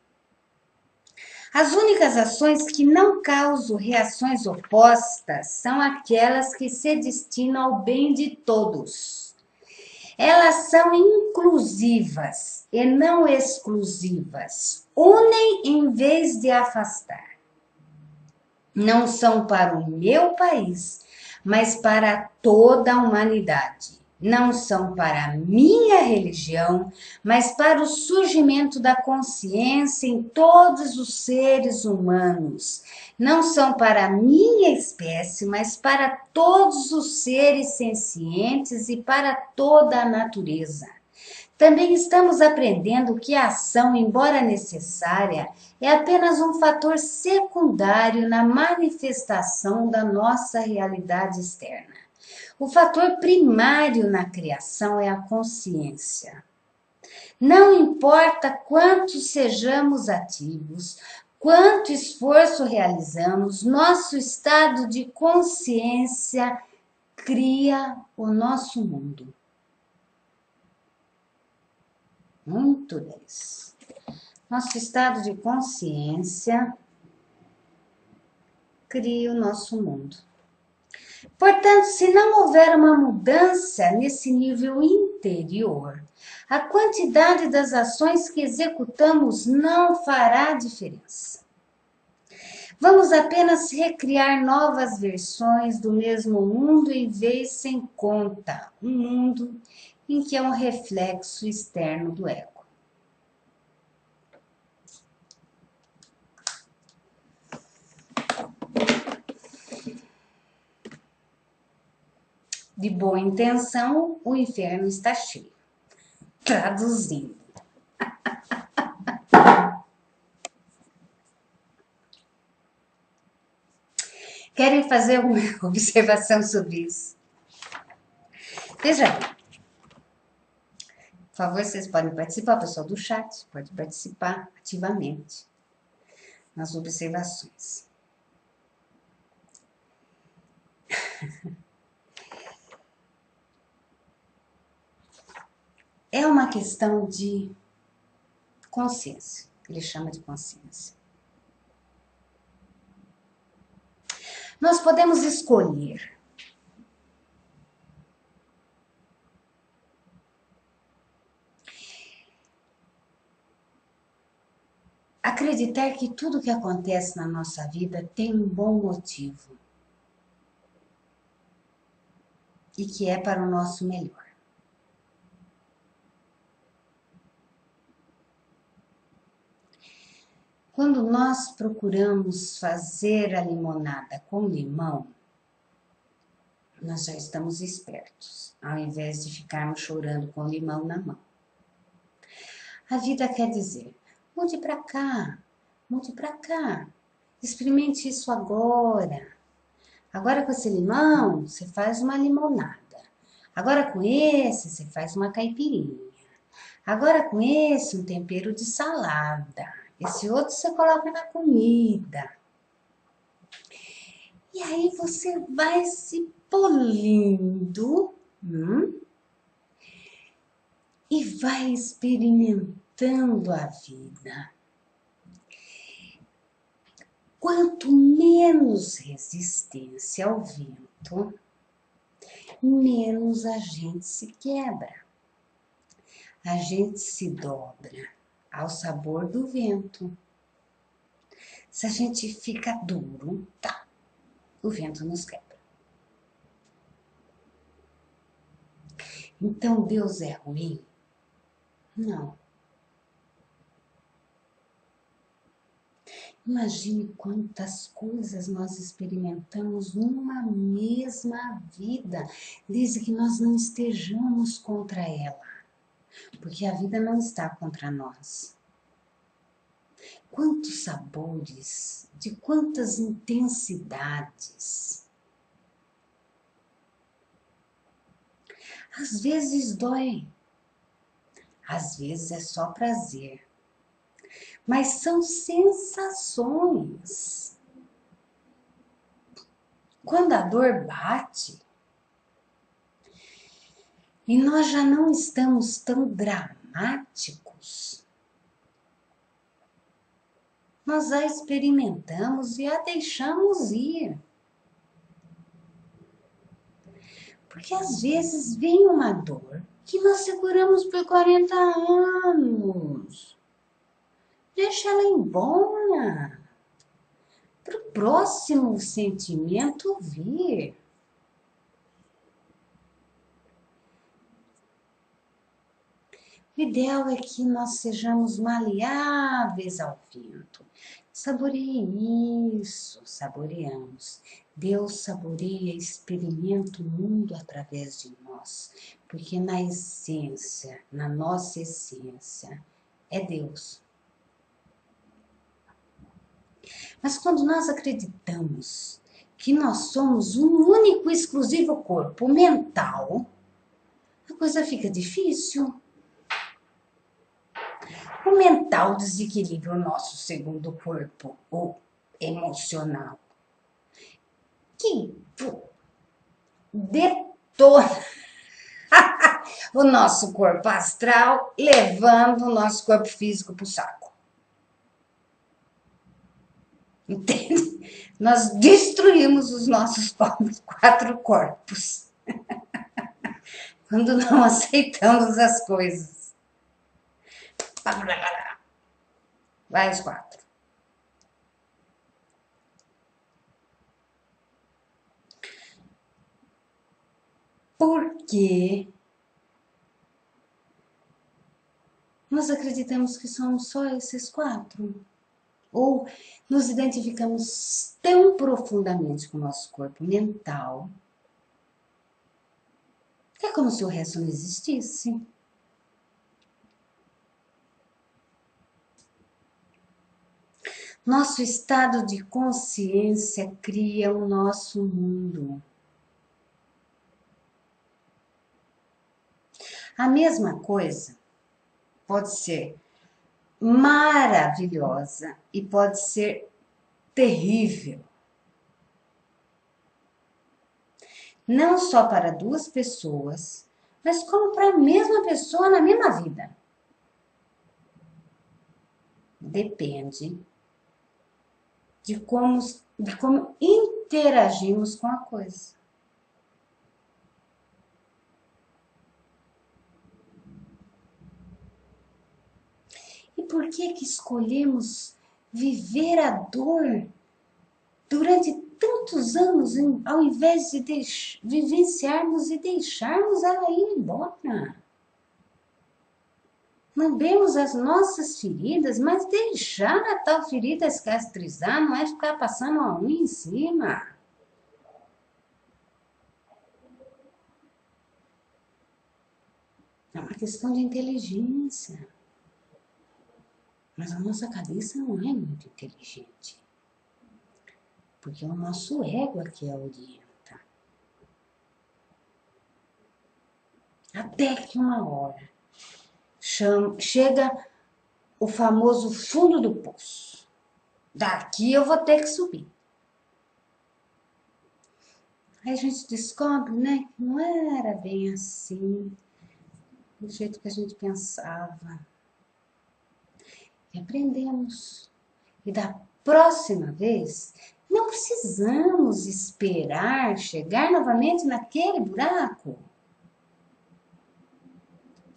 Speaker 1: As únicas ações que não causam reações opostas são aquelas que se destinam ao bem de todos. Elas são inclusivas e não exclusivas, unem em vez de afastar. Não são para o meu país, mas para toda a humanidade. Não são para a minha religião, mas para o surgimento da consciência em todos os seres humanos. Não são para a minha espécie, mas para todos os seres sencientes e para toda a natureza. Também estamos aprendendo que a ação, embora necessária, é apenas um fator secundário na manifestação da nossa realidade externa. O fator primário na criação é a consciência. Não importa quanto sejamos ativos, quanto esforço realizamos, nosso estado de consciência cria o nosso mundo. Muito 10. Nosso estado de consciência cria o nosso mundo. Portanto, se não houver uma mudança nesse nível interior, a quantidade das ações que executamos não fará diferença. Vamos apenas recriar novas versões do mesmo mundo em vez sem conta, um mundo em que é um reflexo externo do ego. De boa intenção, o inferno está cheio. Traduzindo. Querem fazer alguma observação sobre isso? Veja bem. Por favor, vocês podem participar, o pessoal do chat pode participar ativamente nas observações. É uma questão de consciência, ele chama de consciência. Nós podemos escolher acreditar que tudo que acontece na nossa vida tem um bom motivo e que é para o nosso melhor. Quando nós procuramos fazer a limonada com limão, nós já estamos espertos, ao invés de ficarmos chorando com limão na mão. A vida quer dizer, mude para cá, experimente isso agora. Agora com esse limão, você faz uma limonada. Agora com esse, você faz uma caipirinha. Agora com esse, um tempero de salada. Esse outro você coloca na comida. E aí você vai se polindo e vai experimentando a vida. Quanto menos resistência ao vento, menos a gente se quebra. A gente se dobra ao sabor do vento. Se a gente fica duro, tá, o vento nos quebra. Então Deus é ruim? Não. Imagine quantas coisas nós experimentamos numa mesma vida, desde que nós não estejamos contra ela. Porque a vida não está contra nós. Quantos sabores, de quantas intensidades. Às vezes dói, às vezes é só prazer. Mas são sensações. Quando a dor bate, e nós já não estamos tão dramáticos, nós a experimentamos e a deixamos ir. Porque às vezes vem uma dor que nós seguramos por 40 anos. Deixa ela embora. Para o próximo sentimento vir. O ideal é que nós sejamos maleáveis ao vento. Saboreie isso, saboreamos. Deus saboreia, experimenta o mundo através de nós, porque na essência, na nossa essência, é Deus. Mas quando nós acreditamos que nós somos um único e exclusivo corpo mental, a coisa fica difícil. O mental desequilibra o nosso segundo corpo, o emocional, que detona o nosso corpo astral, levando o nosso corpo físico para o saco. Entende? Nós destruímos os nossos 4 corpos quando não aceitamos as coisas. Vai os 4. Porque nós acreditamos que somos só esses 4. Ou nos identificamos tão profundamente com o nosso corpo mental que é como se o resto não existisse. Nosso estado de consciência cria o nosso mundo. A mesma coisa pode ser maravilhosa e pode ser terrível. Não só para 2 pessoas, mas como para a mesma pessoa na mesma vida. Depende de como interagimos com a coisa. E por que escolhemos viver a dor durante tantos anos, ao invés de vivenciarmos e deixarmos ela ir embora? Lambemos as nossas feridas, mas deixar a tal ferida cicatrizar não é ficar passando a unha em cima. É uma questão de inteligência. Mas a nossa cabeça não é muito inteligente. Porque é o nosso ego aqui a orienta. Até que uma hora chega o famoso fundo do poço. Daqui eu vou ter que subir. Aí a gente descobre, né, que não era bem assim, do jeito que a gente pensava. E aprendemos. E da próxima vez, não precisamos esperar chegar novamente naquele buraco.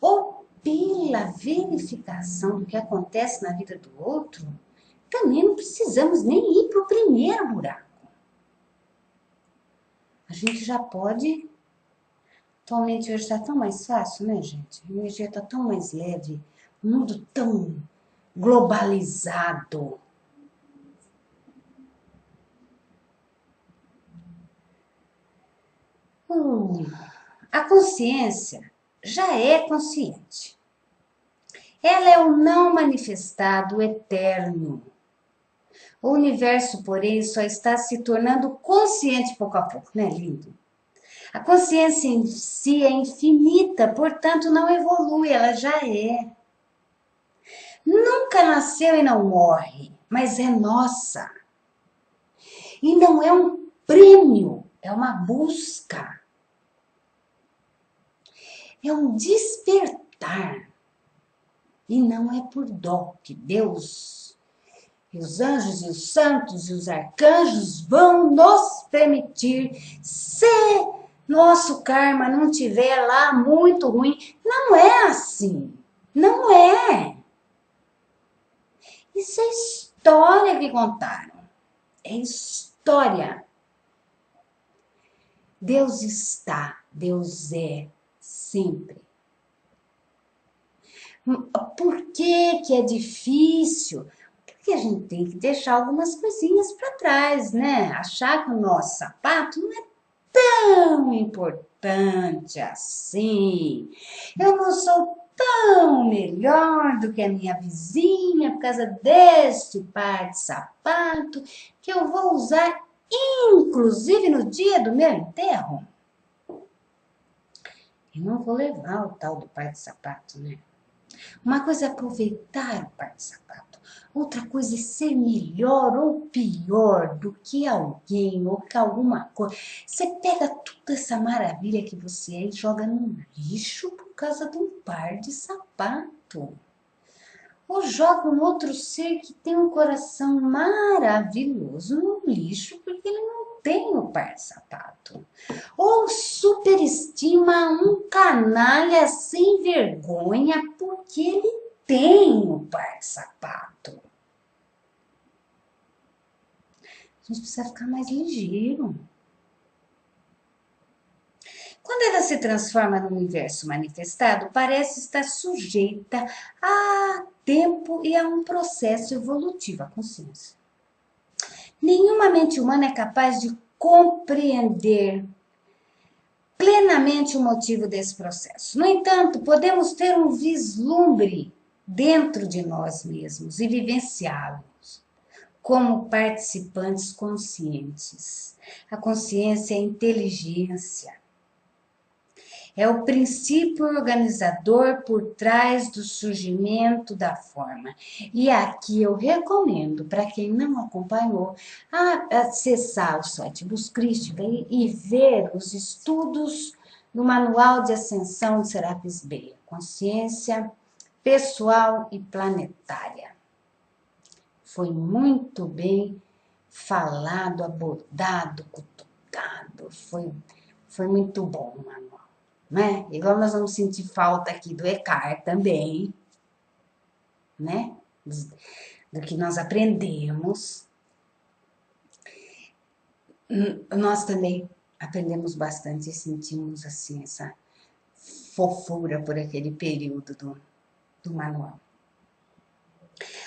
Speaker 1: Ou pela verificação do que acontece na vida do outro, também não precisamos nem ir para o primeiro buraco. A gente já pode. Atualmente hoje está tão mais fácil, né, gente? A energia está tão mais leve, o mundo tão globalizado. A consciência já é consciente. Ela é o não manifestado eterno. O universo, porém, só está se tornando consciente pouco a pouco, né, lindo? A consciência em si é infinita, portanto não evolui, ela já é. Nunca nasceu e não morre, mas é nossa. E não é um prêmio, é uma busca. É um despertar. E não é por dó que Deus e os anjos e os santos e os arcanjos vão nos permitir, se nosso karma não tiver lá muito ruim. Não é assim. Não é. Isso é história que contaram. É história. Deus está, Deus é sempre. Por que que é difícil? Porque a gente tem que deixar algumas coisinhas para trás, né? Achar que o nosso sapato não é tão importante assim. Eu não sou tão melhor do que a minha vizinha por causa deste par de sapato que eu vou usar inclusive no dia do meu enterro. Eu não vou levar o tal do par de sapato, né? Uma coisa é aproveitar o par de sapato. Outra coisa é ser melhor ou pior do que alguém ou que alguma coisa. Você pega toda essa maravilha que você é e joga no lixo por causa de um par de sapato. Ou joga um outro ser que tem um coração maravilhoso no lixo porque ele não tem o par de sapato. Ou superestima um canalha sem vergonha porque ele tem o par de sapato. A gente precisa ficar mais ligeiro. Quando ela se transforma no universo manifestado, parece estar sujeita a tempo e a um processo evolutivo, a consciência. Nenhuma mente humana é capaz de compreender plenamente o motivo desse processo. No entanto, podemos ter um vislumbre dentro de nós mesmos e vivenciá-los como participantes conscientes. A consciência é a inteligência. É o princípio organizador por trás do surgimento da forma. E aqui eu recomendo, para quem não acompanhou, acessar o site Buscrística e ver os estudos do Manual de Ascensão de Serapis Bey, Consciência Pessoal e Planetária. Foi muito bem falado, abordado, cutucado, foi muito bom, manual. Né? Igual nós vamos sentir falta aqui do Eckhart também, né? Do que nós aprendemos. Nós também aprendemos bastante e sentimos assim essa fofura por aquele período do manual.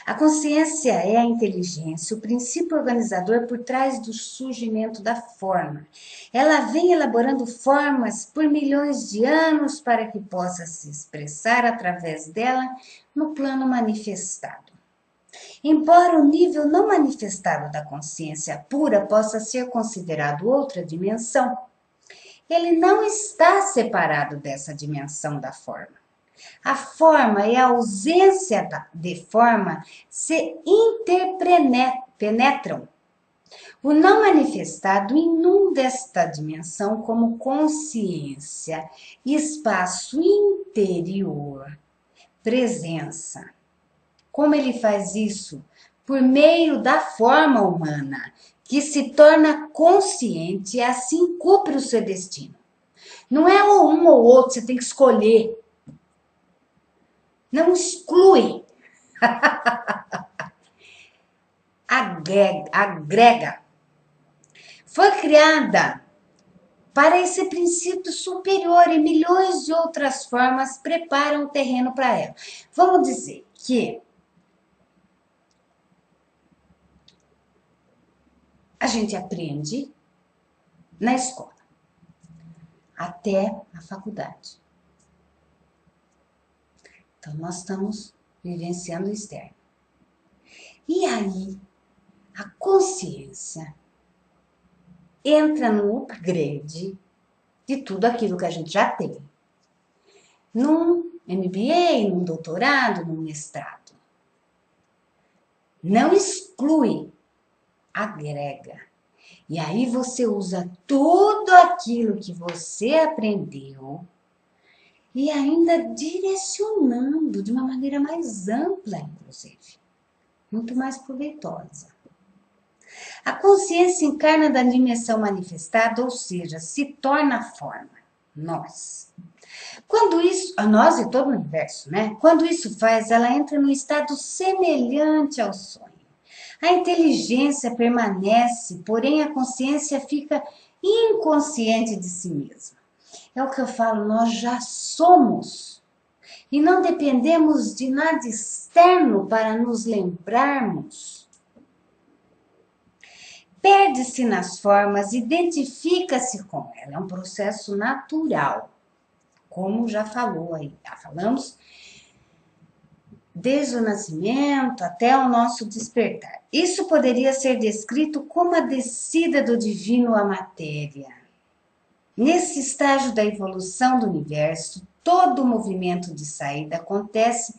Speaker 1: A consciência é a inteligência, o princípio organizador por trás do surgimento da forma. Ela vem elaborando formas por milhões de anos para que possa se expressar através dela no plano manifestado. Embora o nível não manifestado da consciência pura possa ser considerado outra dimensão, ele não está separado dessa dimensão da forma. A forma e a ausência de forma se interpenetram. O não manifestado inunda esta dimensão como consciência, espaço interior, presença. Como ele faz isso? Por meio da forma humana, que se torna consciente e assim cumpre o seu destino. Não é ou um ou outro, você tem que escolher. Não exclui, agrega. Foi criada para esse princípio superior e milhões de outras formas preparam o terreno para ela. Vamos dizer que a gente aprende na escola até a faculdade. Então, nós estamos vivenciando o externo. E aí, a consciência entra no upgrade de tudo aquilo que a gente já tem. Num MBA, num doutorado, num mestrado. Não exclui, agrega. E aí você usa tudo aquilo que você aprendeu e ainda direcionando de uma maneira mais ampla, inclusive. Muito mais proveitosa. A consciência encarna da dimensão manifestada, ou seja, se torna forma. Nós. Quando isso, a nós e todo o universo, né? Quando isso faz, ela entra num estado semelhante ao sonho. A inteligência permanece, porém a consciência fica inconsciente de si mesma. É o que eu falo, nós já somos. E não dependemos de nada externo para nos lembrarmos. Perde-se nas formas, identifica-se com ela. É um processo natural, como já falamos, desde o nascimento até o nosso despertar. Isso poderia ser descrito como a descida do divino à matéria. Nesse estágio da evolução do universo, todo o movimento de saída acontece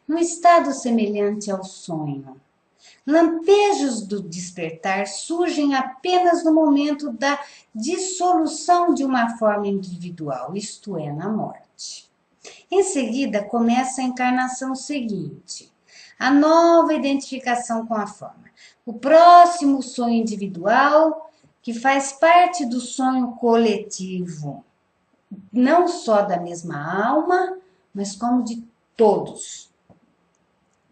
Speaker 1: num estado semelhante ao sonho. Lampejos do despertar surgem apenas no momento da dissolução de uma forma individual, isto é, na morte. Em seguida, começa a encarnação seguinte, a nova identificação com a forma. O próximo sonho individual, que faz parte do sonho coletivo, não só da mesma alma, mas como de todos.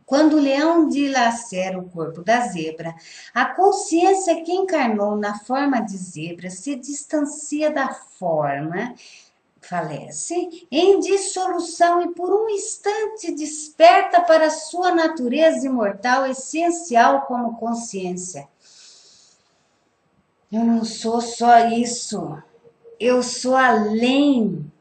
Speaker 1: Quando o leão dilacera o corpo da zebra, a consciência que encarnou na forma de zebra se distancia da forma, falece, em dissolução e por um instante desperta para sua natureza imortal essencial como consciência. Eu não sou só isso, eu sou além.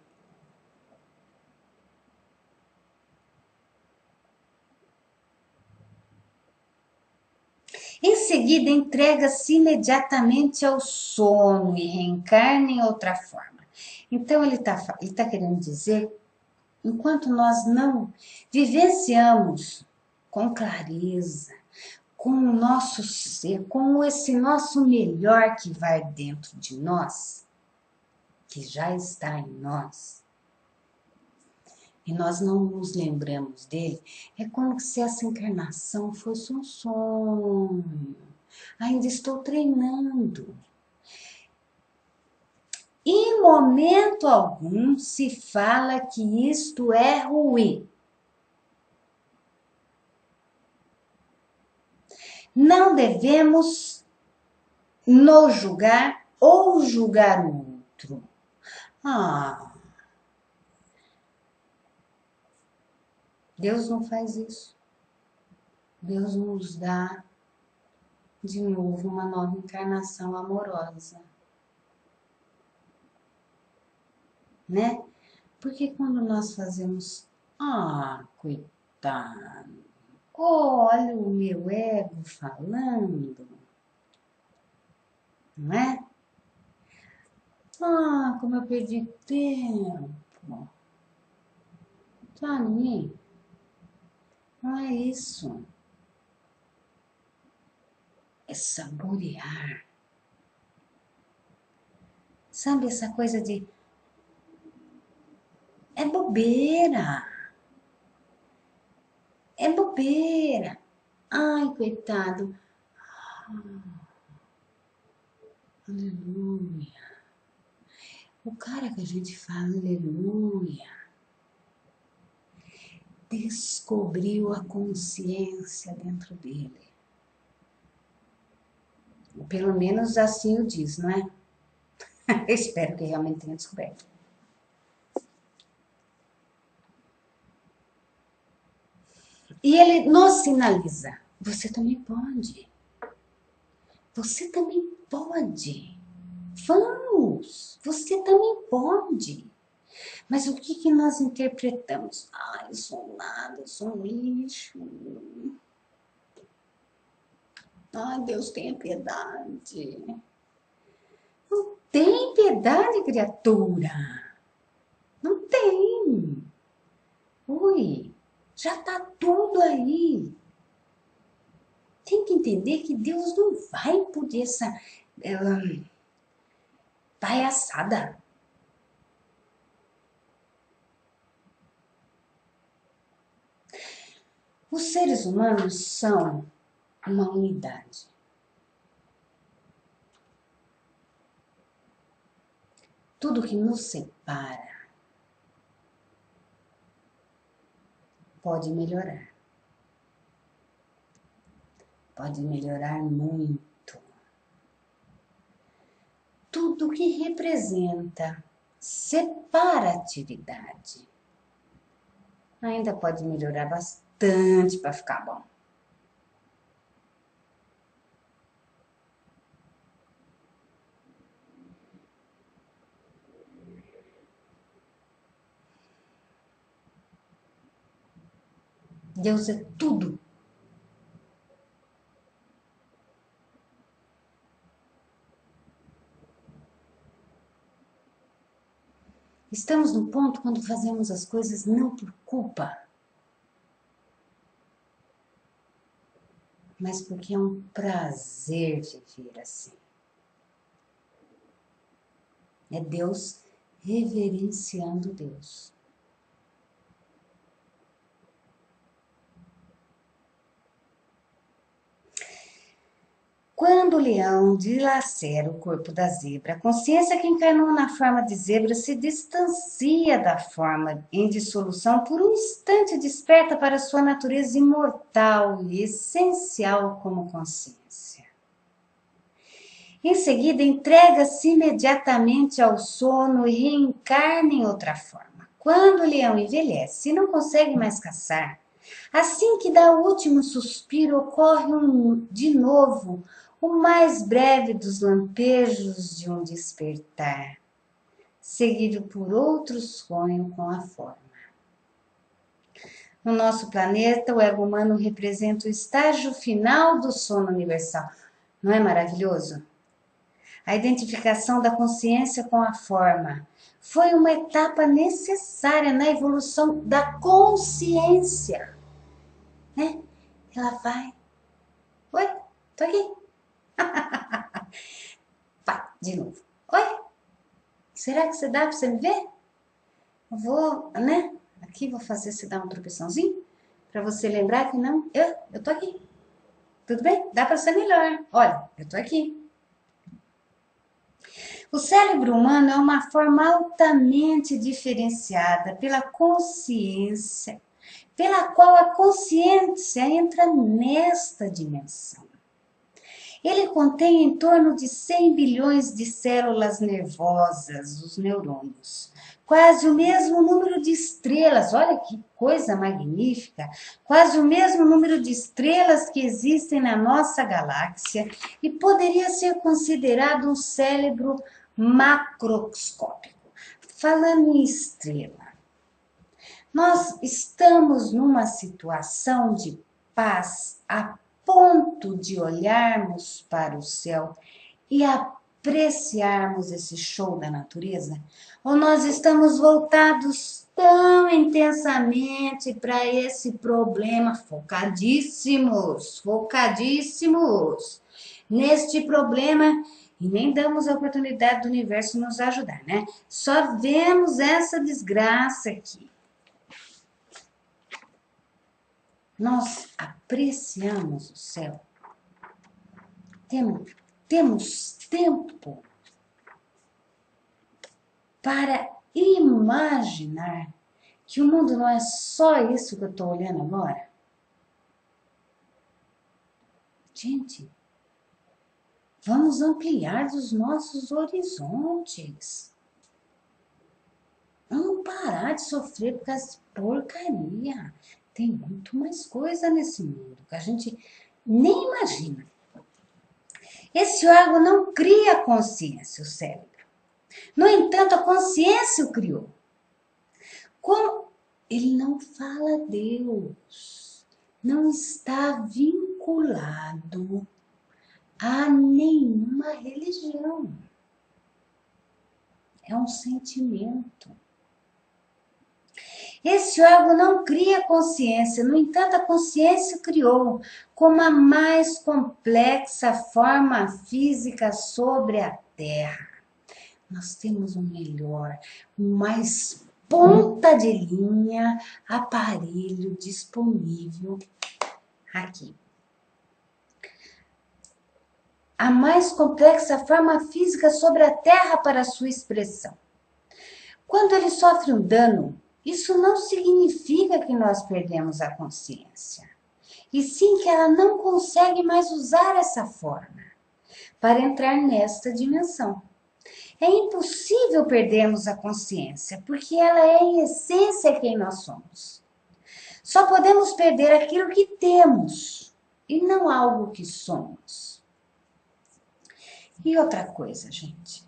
Speaker 1: Em seguida, entrega-se imediatamente ao sono e reencarna em outra forma. Então, ele tá querendo dizer, enquanto nós não vivenciamos com clareza, com o nosso ser, com esse nosso melhor que vai dentro de nós, que já está em nós, e nós não nos lembramos dele, é como se essa encarnação fosse um sonho. Ainda estou treinando. Em momento algum se fala que isto é ruim. Não devemos nos julgar ou julgar o outro. Deus não faz isso. Deus nos dá de novo uma nova encarnação amorosa. Né? Porque quando nós fazemos, coitado, olha o meu ego falando, não é? Como eu perdi tempo. Sabe? Não é isso. É saborear. Sabe essa coisa de... É bobeira. É bobeira. Ai, coitado. Aleluia. O cara que a gente fala, aleluia, descobriu a consciência dentro dele. Pelo menos assim o diz, não é? Eu espero que realmente tenha descoberto. E ele nos sinaliza, você também pode. Você também pode. Vamos, você também pode. Mas o que nós interpretamos? Eu sou nada, eu sou um lixo. Deus tenha piedade. Não tem piedade, criatura. Não tem. Oi, já tá tudo aí. Tem que entender que Deus não vai por essa palhaçada. Os seres humanos são uma unidade. Tudo que nos separa pode melhorar. Pode melhorar muito. Tudo que representa separatividade ainda pode melhorar bastante para ficar bom. Deus é tudo. Estamos no ponto quando fazemos as coisas não por culpa, mas porque é um prazer viver assim. É Deus reverenciando Deus. Quando o leão dilacera o corpo da zebra, a consciência que encarnou na forma de zebra se distancia da forma em dissolução por um instante, desperta para sua natureza imortal e essencial como consciência. Em seguida, entrega-se imediatamente ao sono e reencarna em outra forma. Quando o leão envelhece e não consegue mais caçar, assim que dá o último suspiro, ocorre de novo o mais breve dos lampejos de um despertar, seguido por outro sonho com a forma. No nosso planeta, o ego humano representa o estágio final do sono universal. Não é maravilhoso? A identificação da consciência com a forma foi uma etapa necessária na evolução da consciência. Né? Ela vai. Oi, tô aqui. Vai, de novo. Oi, será que você dá pra você me ver? Eu vou, né? Aqui vou fazer você dar um tropeçãozinho pra você lembrar que não, eu tô aqui. Tudo bem? Dá pra ser melhor. Olha, eu tô aqui. O cérebro humano é uma forma altamente diferenciada pela consciência, pela qual a consciência entra nesta dimensão. Ele contém em torno de 100 bilhões de células nervosas, os neurônios. Quase o mesmo número de estrelas, olha que coisa magnífica! Quase o mesmo número de estrelas que existem na nossa galáxia e poderia ser considerado um cérebro macroscópico. Falando em estrela, nós estamos numa situação de paz a ponto de olharmos para o céu e apreciarmos esse show da natureza? Ou nós estamos voltados tão intensamente para esse problema, focadíssimos neste problema e nem damos a oportunidade do universo nos ajudar, né? Só vemos essa desgraça aqui. Nós apreciamos o céu. Temos tempo para imaginar que o mundo não é só isso que eu estou olhando agora? Gente, vamos ampliar os nossos horizontes. Vamos parar de sofrer por causa de porcaria. Tem muito mais coisa nesse mundo que a gente nem imagina. Esse órgão não cria consciência, o cérebro. No entanto, a consciência o criou. Como ele não fala a Deus, não está vinculado a nenhuma religião. É um sentimento. Esse órgão não cria consciência, no entanto, a consciência criou como a mais complexa forma física sobre a Terra. Nós temos o melhor, o mais ponta de linha aparelho disponível aqui. A mais complexa forma física sobre a Terra para sua expressão. Quando ele sofre um dano, isso não significa que nós perdemos a consciência, e sim que ela não consegue mais usar essa forma para entrar nesta dimensão. É impossível perdermos a consciência, porque ela é em essência quem nós somos. Só podemos perder aquilo que temos e não algo que somos. E outra coisa, gente,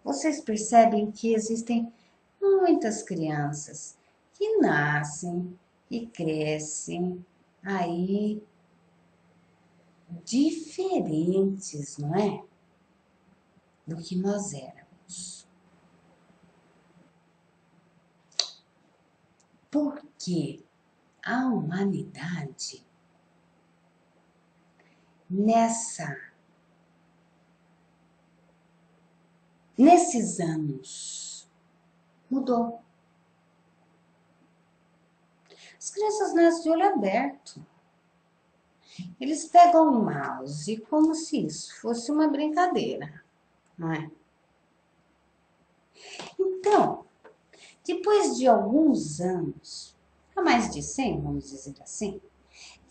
Speaker 1: vocês percebem que existem muitas crianças que nascem e crescem aí diferentes, não é? Do que nós éramos. Porque a humanidade, nesses anos, mudou. As crianças nascem de olho aberto. Eles pegam o mouse como se isso fosse uma brincadeira, não é? Então, depois de alguns anos, há mais de 100, vamos dizer assim,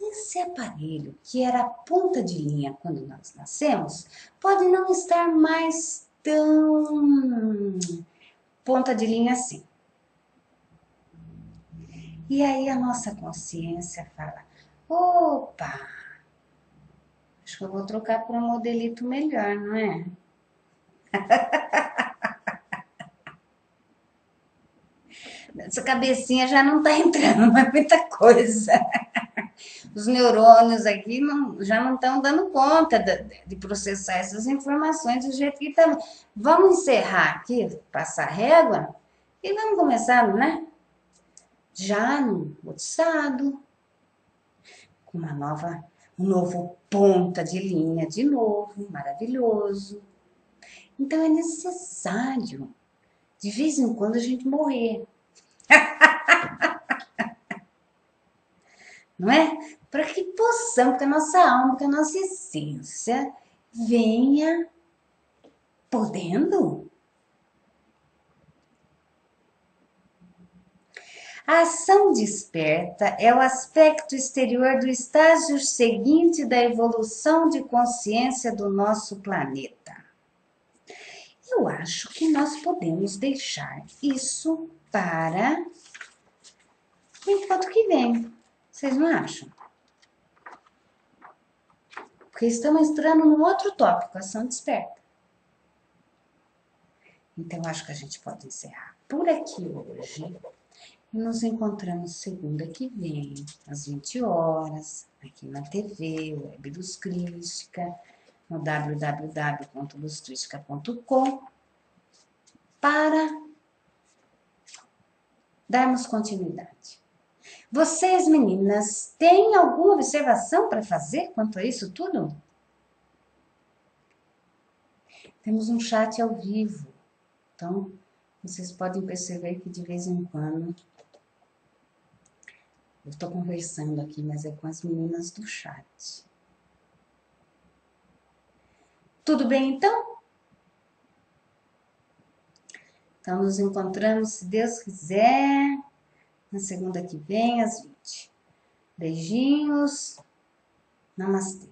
Speaker 1: esse aparelho, que era a ponta de linha quando nós nascemos, pode não estar mais tão ponta de linha assim. E aí a nossa consciência fala, opa, acho que eu vou trocar por um modelito melhor, não é? Essa cabecinha já não tá entrando mais muita coisa. Os neurônios aqui já não estão dando conta de processar essas informações do jeito que estão. Vamos encerrar aqui, passar régua, e vamos começar, né? Já no WhatsApp, com um novo ponta de linha de novo, maravilhoso. Então é necessário, de vez em quando, a gente morrer. Não é? Para que possamos, que a nossa alma, que a nossa essência venha podendo. A ação desperta é o aspecto exterior do estágio seguinte da evolução de consciência do nosso planeta. Eu acho que nós podemos deixar isso para o encontro que vem. Vocês não acham? Porque estamos entrando num outro tópico, ação desperta. Então, acho que a gente pode encerrar por aqui hoje. E nos encontramos segunda que vem, às 20 horas, aqui na TV, Web Luz Crística, no www.luzcristica.com, para darmos continuidade. Vocês, meninas, têm alguma observação para fazer quanto a isso tudo? Temos um chat ao vivo, então vocês podem perceber que de vez em quando eu estou conversando aqui, mas é com as meninas do chat. Tudo bem, então? Então, nos encontramos, se Deus quiser, na segunda que vem, às 20. Beijinhos. Namastê.